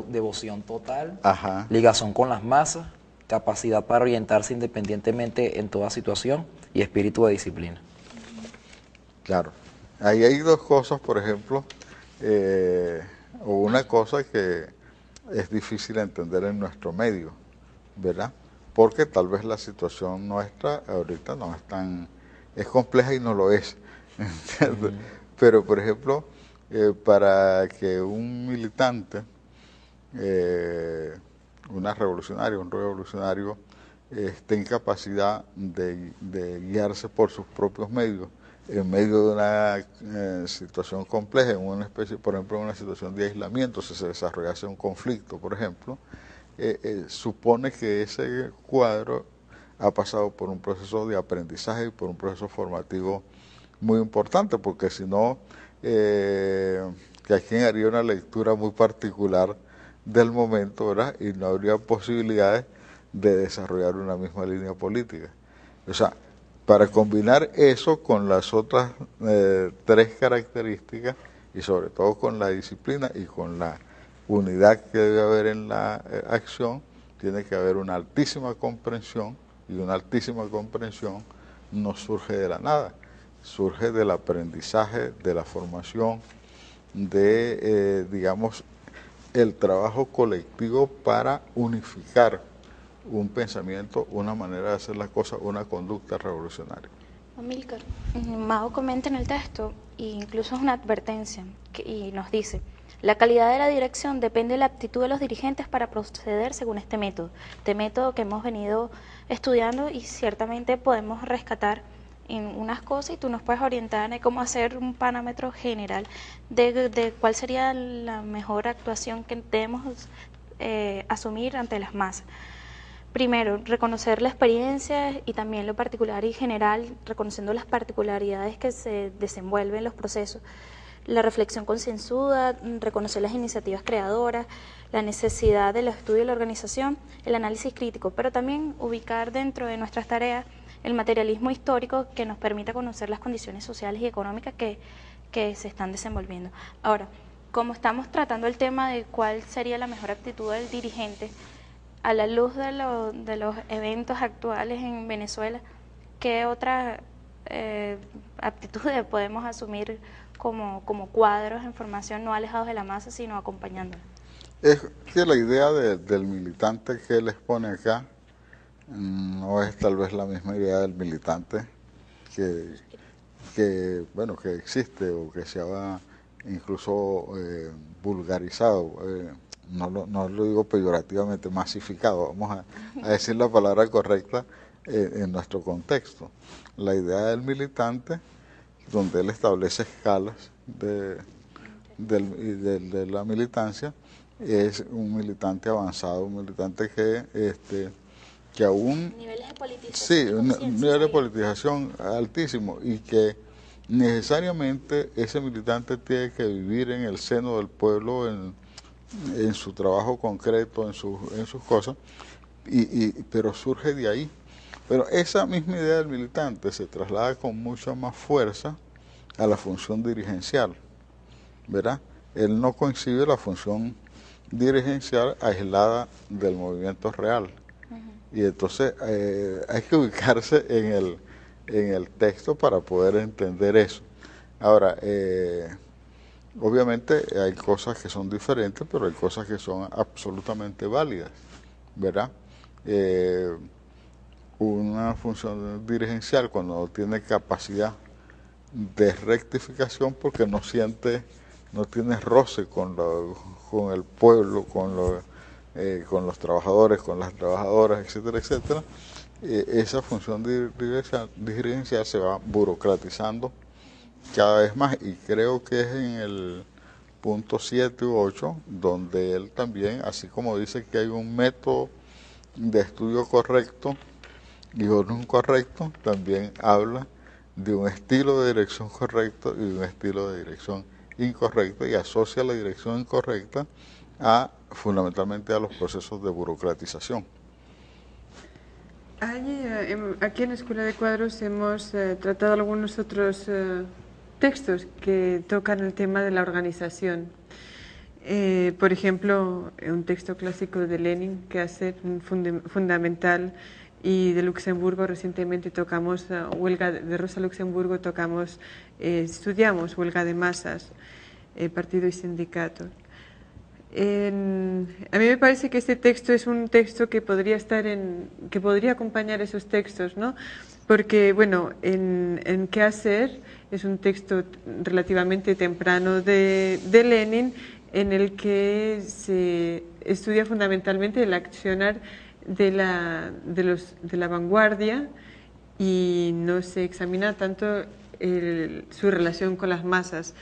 devoción total, ajá, ligación con las masas, capacidad para orientarse independientemente en toda situación y espíritu de disciplina. Claro. Ahí hay dos cosas, por ejemplo, o una cosa que es difícil entender en nuestro medio, ¿verdad? Porque tal vez la situación nuestra ahorita no es es compleja y no lo es, ¿entiendes? Pero, por ejemplo, para que un militante, un revolucionario, esté en capacidad de guiarse por sus propios medios en medio de una situación compleja, en una especie, por ejemplo, en una situación de aislamiento, si se desarrollase un conflicto, por ejemplo, supone que ese cuadro ha pasado por un proceso de aprendizaje y por un proceso formativo muy importante, porque si no, cada quien haría una lectura muy particular del momento, ¿verdad?, y no habría posibilidades de desarrollar una misma línea política. O sea, para combinar eso con las otras tres características, y sobre todo con la disciplina y con la unidad que debe haber en la acción, tiene que haber una altísima comprensión, y una altísima comprensión no surge de la nada, surge del aprendizaje, de la formación, de, digamos, el trabajo colectivo para unificar un pensamiento, una manera de hacer las cosas, una conducta revolucionaria. Amílcar, Mao comenta en el texto, e incluso es una advertencia, y nos dice: la calidad de la dirección depende de la aptitud de los dirigentes para proceder según este método que hemos venido estudiando, y ciertamente podemos rescatar en unas cosas y tú nos puedes orientar en cómo hacer un parámetro general de cuál sería la mejor actuación que debemos asumir ante las masas. Primero, reconocer la experiencia y también lo particular y general, reconociendo las particularidades que se desenvuelven en los procesos. La reflexión concienzuda, reconocer las iniciativas creadoras, la necesidad del estudio y la organización, el análisis crítico, pero también ubicar dentro de nuestras tareas el materialismo histórico que nos permita conocer las condiciones sociales y económicas que se están desenvolviendo. Ahora, como estamos tratando el tema de cuál sería la mejor actitud del dirigente, a la luz de los eventos actuales en Venezuela, ¿qué otras aptitudes podemos asumir como cuadros en formación no alejados de la masa, sino acompañándola? Es que la idea del militante que él expone acá no es tal vez la misma idea del militante que existe o que se ha incluso vulgarizado, no lo digo peyorativamente, masificado, vamos a decir la palabra correcta en nuestro contexto. La idea del militante, donde él establece escalas de la militancia, es un militante avanzado, un militante que aún... Niveles de politización. Sí, un nivel de politización altísimo, y que necesariamente ese militante tiene que vivir en el seno del pueblo, en su trabajo concreto, en sus cosas, pero surge de ahí. Pero esa misma idea del militante se traslada con mucha más fuerza a la función dirigencial, ¿verdad? Él no concibe la función dirigencial aislada del movimiento real. Y entonces hay que ubicarse en el texto para poder entender eso. Ahora, obviamente hay cosas que son diferentes, pero hay cosas que son absolutamente válidas, ¿verdad? Una función dirigencial, cuando no tiene capacidad de rectificación porque no tiene roce con el pueblo, con los trabajadores, con las trabajadoras, etcétera, etcétera, esa función dirigencial se va burocratizando cada vez más, y creo que es en el punto 7 u 8 donde él también, así como dice que hay un método de estudio correcto y otro incorrecto, también habla de un estilo de dirección correcto y de un estilo de dirección incorrecto, y asocia la dirección incorrecta fundamentalmente a los procesos de burocratización. Aquí en la Escuela de Cuadros hemos tratado algunos otros textos que tocan el tema de la organización. Por ejemplo, un texto clásico de Lenin, que hace un fundamental, y de Luxemburgo recientemente tocamos huelga de Rosa Luxemburgo, estudiamos huelga de masas, partido y sindicato. A mí me parece que este texto es un texto que podría acompañar esos textos, ¿no? Porque, bueno, en ¿Qué hacer? Es un texto relativamente temprano de Lenin, en el que se estudia fundamentalmente el accionar de la vanguardia, y no se examina tanto su relación con las masas.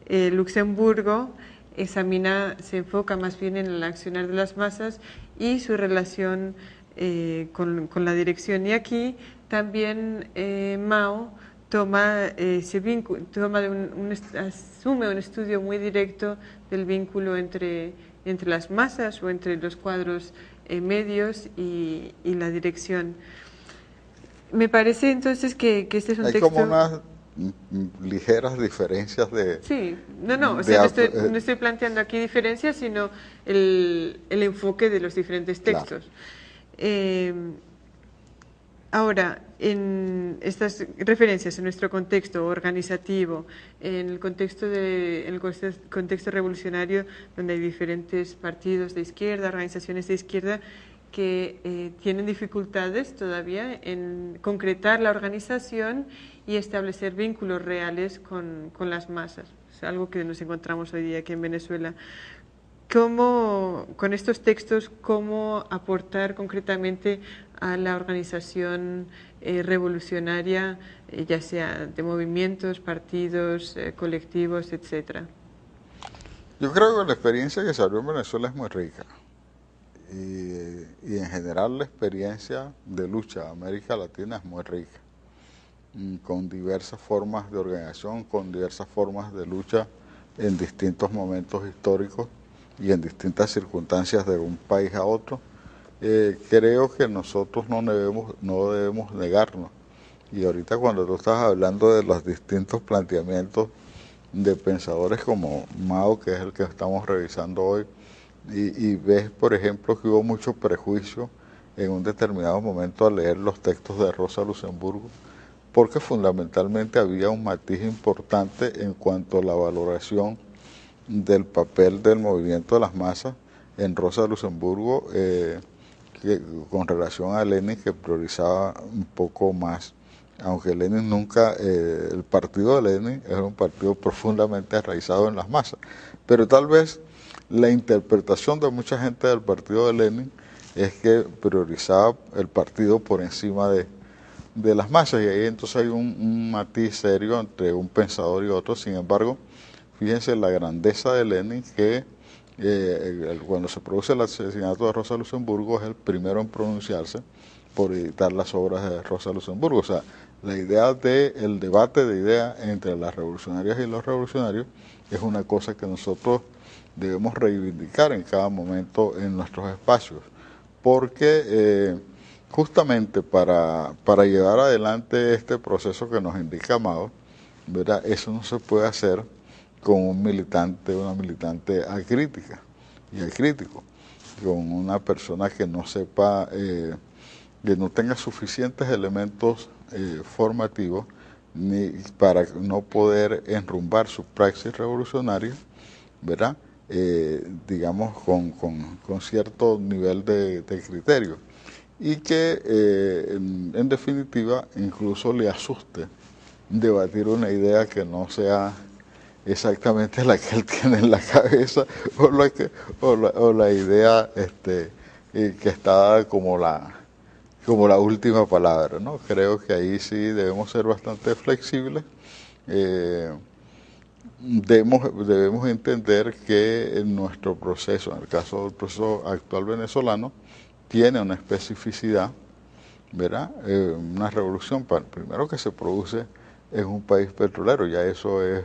Luxemburgo se enfoca más bien en el accionar de las masas y su relación con la dirección. Y aquí también Mao asume un estudio muy directo del vínculo entre las masas o entre los cuadros medios y la dirección. Me parece entonces que este es un texto... Hay como unas ligeras diferencias de... Sí, no estoy planteando aquí diferencias, sino el enfoque de los diferentes textos. Claro. Ahora, en estas referencias en nuestro contexto organizativo, en el contexto revolucionario, donde hay diferentes partidos de izquierda, organizaciones de izquierda, que tienen dificultades todavía en concretar la organización y establecer vínculos reales con las masas. Es algo que nos encontramos hoy día aquí en Venezuela. Con estos textos, cómo aportar concretamente a la organización revolucionaria, ya sea de movimientos, partidos, colectivos, etcétera? Yo creo que la experiencia que se abrió en Venezuela es muy rica. Y en general la experiencia de lucha de América Latina es muy rica, con diversas formas de organización, con diversas formas de lucha en distintos momentos históricos y en distintas circunstancias de un país a otro, creo que nosotros no debemos negarnos. Y ahorita cuando tú estás hablando de los distintos planteamientos de pensadores como Mao, que es el que estamos revisando hoy, y ves, por ejemplo, que hubo mucho prejuicio en un determinado momento al leer los textos de Rosa Luxemburgo, porque fundamentalmente había un matiz importante en cuanto a la valoración del papel del movimiento de las masas en Rosa Luxemburgo, con relación a Lenin, que priorizaba un poco más, aunque Lenin nunca, el partido de Lenin era un partido profundamente arraizado en las masas, pero tal vez la interpretación de mucha gente del partido de Lenin es que priorizaba el partido por encima de las masas, y ahí entonces hay un matiz serio entre un pensador y otro. Sin embargo, fíjense la grandeza de Lenin, que cuando se produce el asesinato de Rosa Luxemburgo es el primero en pronunciarse por editar las obras de Rosa Luxemburgo. O sea, la idea del debate de ideas entre las revolucionarias y los revolucionarios es una cosa que nosotros debemos reivindicar en cada momento en nuestros espacios, porque justamente para llevar adelante este proceso que nos indica Mao, ¿verdad? Eso no se puede hacer con un militante, una militante acrítica y acrítico, con una persona que no sepa, que no tenga suficientes elementos formativos ni para no poder enrumbar su praxis revolucionaria, ¿verdad? Digamos, con cierto nivel de criterio, y que en definitiva incluso le asuste debatir una idea que no sea exactamente la que él tiene en la cabeza, o la idea que está dada como la última palabra, ¿no? Creo que ahí sí debemos ser bastante flexibles. Debemos entender que en nuestro proceso, en el caso del proceso actual venezolano, tiene una especificidad, ¿verdad? Una revolución, primero, que se produce en un país petrolero, ya eso es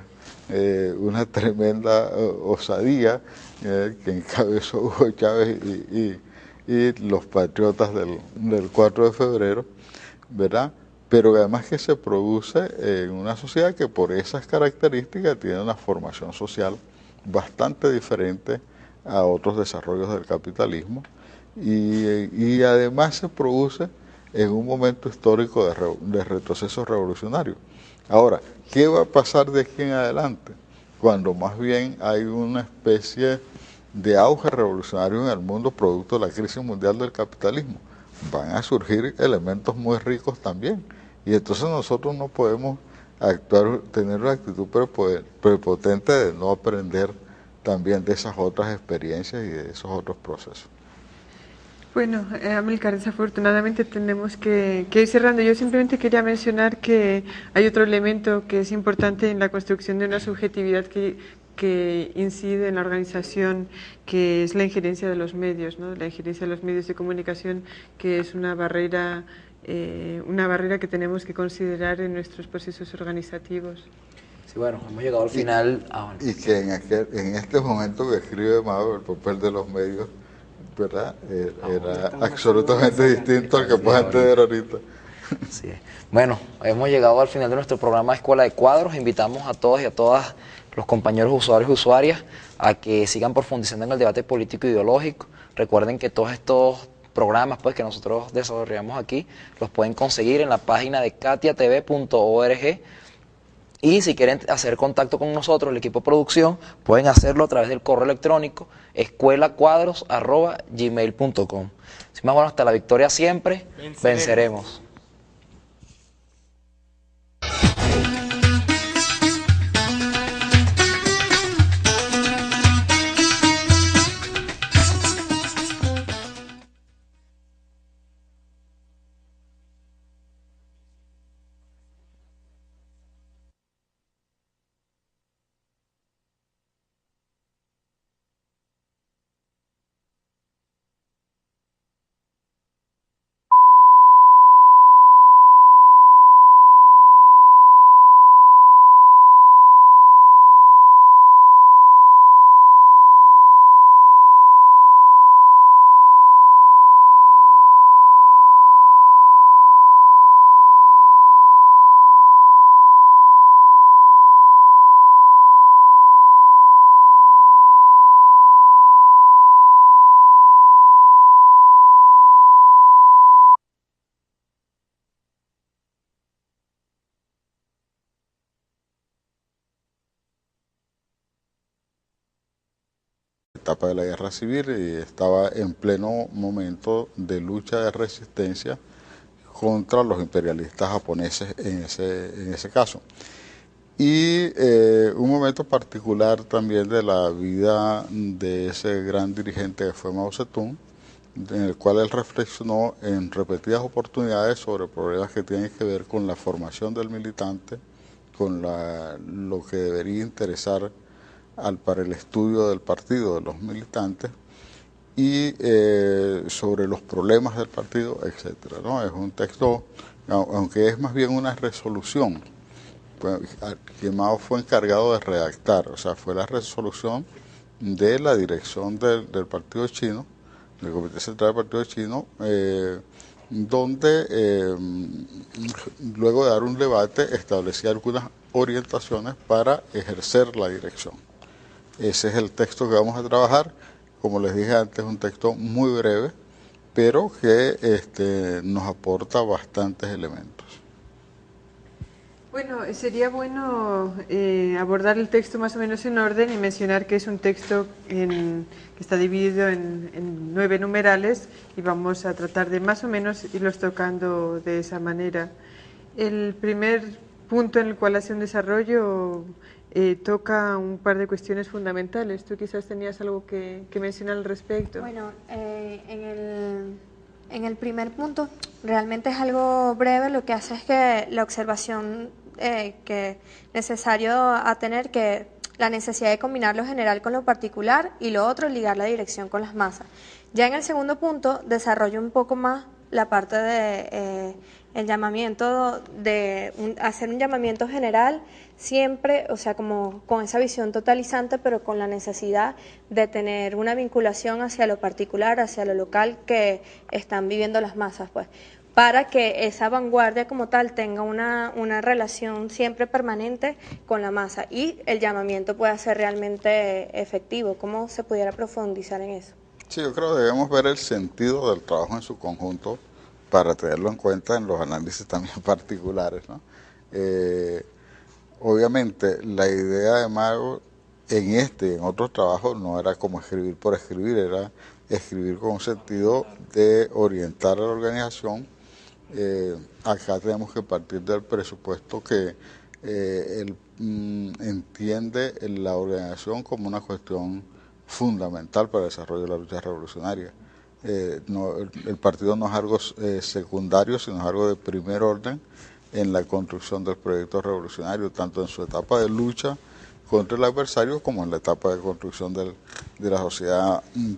una tremenda osadía que encabezó Hugo Chávez y los patriotas del 4 de febrero, ¿verdad? Pero además que se produce en una sociedad que por esas características tiene una formación social bastante diferente a otros desarrollos del capitalismo, y además se produce en un momento histórico de retroceso revolucionario. Ahora, ¿qué va a pasar de aquí en adelante? Cuando más bien hay una especie de auge revolucionario en el mundo producto de la crisis mundial del capitalismo. Van a surgir elementos muy ricos también. Y entonces nosotros no podemos tener una actitud prepotente de no aprender también de esas otras experiencias y de esos otros procesos. Bueno, Amílcar, desafortunadamente tenemos que ir cerrando. Yo simplemente quería mencionar que hay otro elemento que es importante en la construcción de una subjetividad que incide en la organización, que es la injerencia de los medios, ¿no? La injerencia de los medios de comunicación, que es una barrera que tenemos que considerar en nuestros procesos organizativos. Sí, bueno, hemos llegado al final. Y que en este momento que escribe Mao, el papel de los medios, ¿verdad? Era absolutamente distinto al que puedes entender ahorita. Sí. Bueno, hemos llegado al final de nuestro programa Escuela de Cuadros. Invitamos a todos y a todas los compañeros usuarios y usuarias a que sigan profundizando en el debate político e ideológico. Recuerden que todos estos programas que nosotros desarrollamos aquí los pueden conseguir en la página de katiatv.org. Y si quieren hacer contacto con nosotros, el equipo de producción, pueden hacerlo a través del correo electrónico escuelacuadros@gmail.com. Sin más, bueno, hasta la victoria siempre, venceremos. etapa de la guerra civil y estaba en pleno momento de lucha de resistencia contra los imperialistas japoneses en ese caso. Y un momento particular también de la vida de ese gran dirigente que fue Mao Zedong, en el cual él reflexionó en repetidas oportunidades sobre problemas que tienen que ver con la formación del militante, con lo que debería interesar para el estudio del partido de los militantes y sobre los problemas del partido, etcétera, ¿no? Es un texto, aunque es más bien una resolución, que Mao fue encargado de redactar, o sea, fue la resolución de la dirección del partido chino, del Comité Central del Partido Chino, donde luego de dar un debate establecía algunas orientaciones para ejercer la dirección. Ese es el texto que vamos a trabajar. Como les dije antes, es un texto muy breve, pero que nos aporta bastantes elementos. Bueno, sería bueno abordar el texto más o menos en orden y mencionar que es un texto que está dividido en 9 numerales y vamos a tratar de más o menos irlos tocando de esa manera. El primer punto en el cual hace un desarrollo toca un par de cuestiones fundamentales. ¿Tú quizás tenías algo que mencionar al respecto? Bueno, en el primer punto realmente es algo breve, lo que hace es que la observación que necesario a tener que la necesidad de combinar lo general con lo particular y lo otro, ligar la dirección con las masas. Ya en el segundo punto desarrollo un poco más la parte de el llamamiento, hacer un llamamiento general siempre, o sea, como con esa visión totalizante, pero con la necesidad de tener una vinculación hacia lo particular, hacia lo local que están viviendo las masas, pues, para que esa vanguardia como tal tenga una relación siempre permanente con la masa y el llamamiento pueda ser realmente efectivo. ¿Cómo se pudiera profundizar en eso? Sí, yo creo que debemos ver el sentido del trabajo en su conjunto para tenerlo en cuenta en los análisis también particulares, ¿no? Obviamente la idea de Mao en y en otros trabajos no era como escribir por escribir, era escribir con un sentido de orientar a la organización. Acá tenemos que partir del presupuesto que él entiende la organización como una cuestión fundamental para el desarrollo de la lucha revolucionaria. El partido no es algo secundario, sino es algo de primer orden en la construcción del proyecto revolucionario, tanto en su etapa de lucha contra el adversario como en la etapa de construcción de la sociedad, en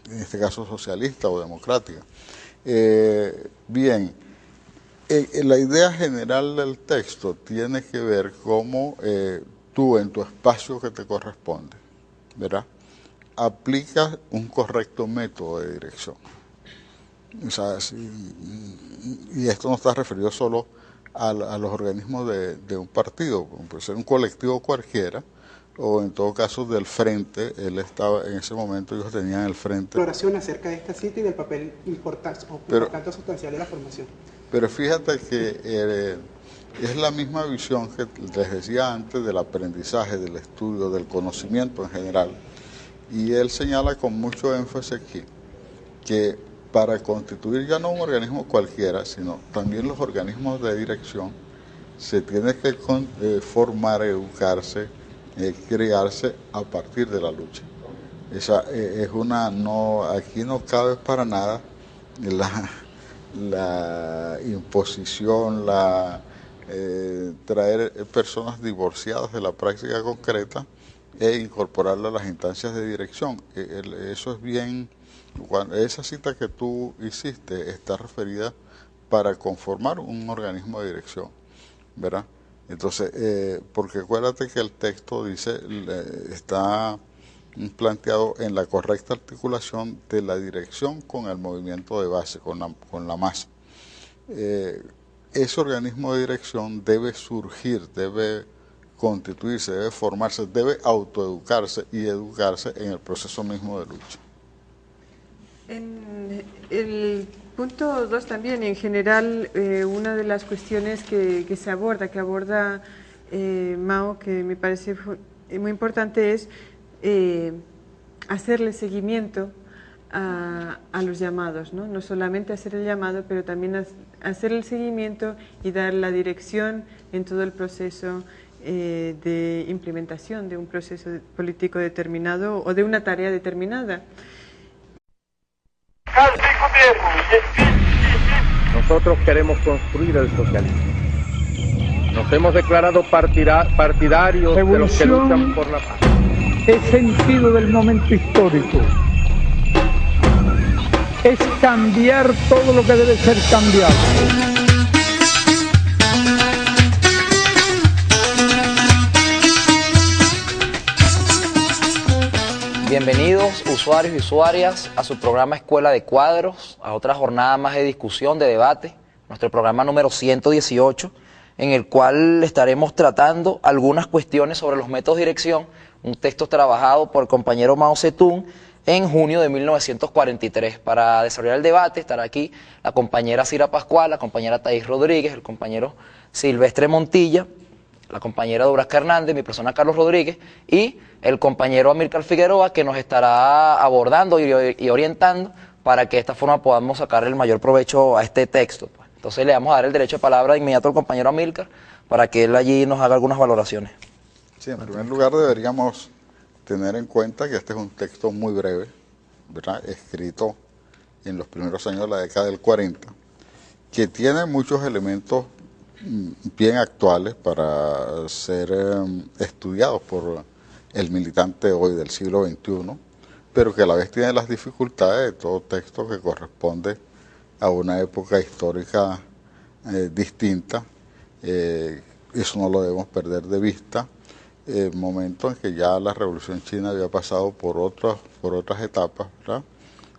este caso socialista o democrática. Bien, la idea general del texto tiene que ver cómo tú en tu espacio que te corresponde, ¿verdad?, aplicas un correcto método de dirección. O sea, y esto no está referido solo a los organismos de un partido, puede ser un colectivo cualquiera, o en todo caso del frente. Él estaba en ese momento, ellos tenían el frente. Exploración acerca de esta cita y del papel importante o sustancial de la formación. Pero fíjate que es la misma visión que les decía antes del aprendizaje, del estudio, del conocimiento en general. Y él señala con mucho énfasis aquí que para constituir ya no un organismo cualquiera, sino también los organismos de dirección, se tiene que formar, educarse, crearse a partir de la lucha. Esa es aquí no cabe para nada la imposición, traer personas divorciadas de la práctica concreta e incorporarla a las instancias de dirección. Eso es bien. Esa cita que tú hiciste está referida para conformar un organismo de dirección, ¿verdad? Entonces, porque acuérdate que el texto dice, está planteado en la correcta articulación de la dirección con el movimiento de base, con la masa. Ese organismo de dirección debe surgir, debe constituirse, debe formarse, debe autoeducarse y educarse en el proceso mismo de lucha. En el punto 2 también, en general, una de las cuestiones que aborda Mao, que me parece muy importante, es hacerle seguimiento a los llamados, ¿no? No solamente hacer el llamado, pero también hacer el seguimiento y dar la dirección en todo el proceso de implementación de un proceso político determinado o de una tarea determinada. Nosotros queremos construir el socialismo. Nos hemos declarado partidarios de los que luchan por la paz. Es sentido del momento histórico. Es cambiar todo lo que debe ser cambiado. Bienvenidos usuarios y usuarias a su programa Escuela de Cuadros, a otra jornada más de discusión, de debate, nuestro programa número 118, en el cual estaremos tratando algunas cuestiones sobre los métodos de dirección, un texto trabajado por el compañero Mao Zedong en junio de 1943. Para desarrollar el debate estará aquí la compañera Cira Pascual, la compañera Thais Rodríguez, el compañero Silvestre Montilla, la compañera Durasca Hernández, mi persona Carlos Rodríguez y el compañero Amílcar Figueroa, que nos estará abordando y orientando para que de esta forma podamos sacar el mayor provecho a este texto. Entonces le vamos a dar el derecho de palabra de inmediato al compañero Amílcar para que él allí nos haga algunas valoraciones. Sí, en primer lugar deberíamos tener en cuenta que este es un texto muy breve, ¿verdad? Escrito en los primeros años de la década del 40, que tiene muchos elementos bien actuales para ser estudiados por el militante hoy del siglo XXI, pero que a la vez tiene las dificultades de todo texto que corresponde a una época histórica distinta. Eso no lo debemos perder de vista. El momento en que ya la Revolución China había pasado por otras etapas, ¿verdad?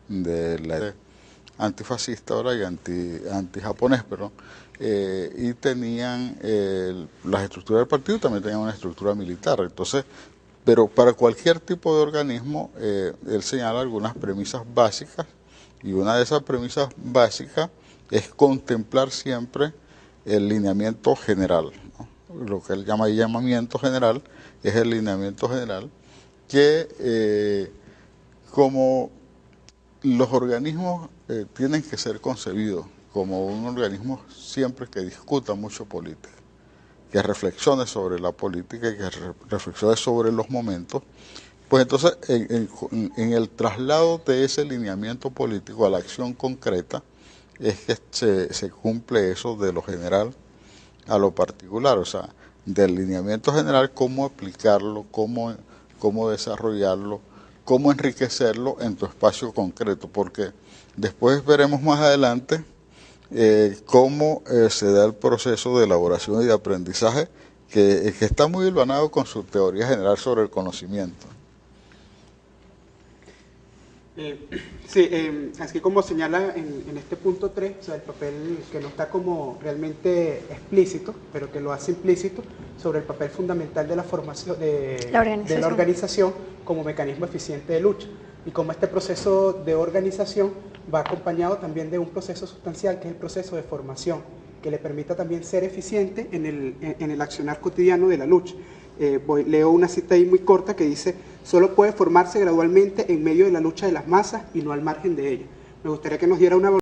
De la antifascista ahora y antijaponés, pero y tenían las estructuras del partido, también tenían una estructura militar. Entonces, pero para cualquier tipo de organismo, él señala algunas premisas básicas, y una de esas premisas básicas es contemplar siempre el lineamiento general, ¿no? Lo que él llama llamamiento general es el lineamiento general que como los organismos tienen que ser concebidos como un organismo siempre que discuta mucho política, que reflexione sobre la política y que reflexione sobre los momentos, pues entonces en el traslado de ese lineamiento político a la acción concreta es que se cumple eso de lo general a lo particular, o sea, del lineamiento general, cómo aplicarlo, cómo desarrollarlo, cómo enriquecerlo en tu espacio concreto, porque después veremos más adelante cómo se da el proceso de elaboración y de aprendizaje que está muy hilvanado con su teoría general sobre el conocimiento. Sí, así como señala en este punto 3, o sea, el papel que no está como realmente explícito, pero que lo hace implícito, sobre el papel fundamental de la formación de la organización como mecanismo eficiente de lucha, y como este proceso de organización va acompañado también de un proceso sustancial, que es el proceso de formación, que le permita también ser eficiente en el accionar cotidiano de la lucha. Leo una cita ahí muy corta que dice: solo puede formarse gradualmente en medio de la lucha de las masas y no al margen de ella. Me gustaría que nos diera una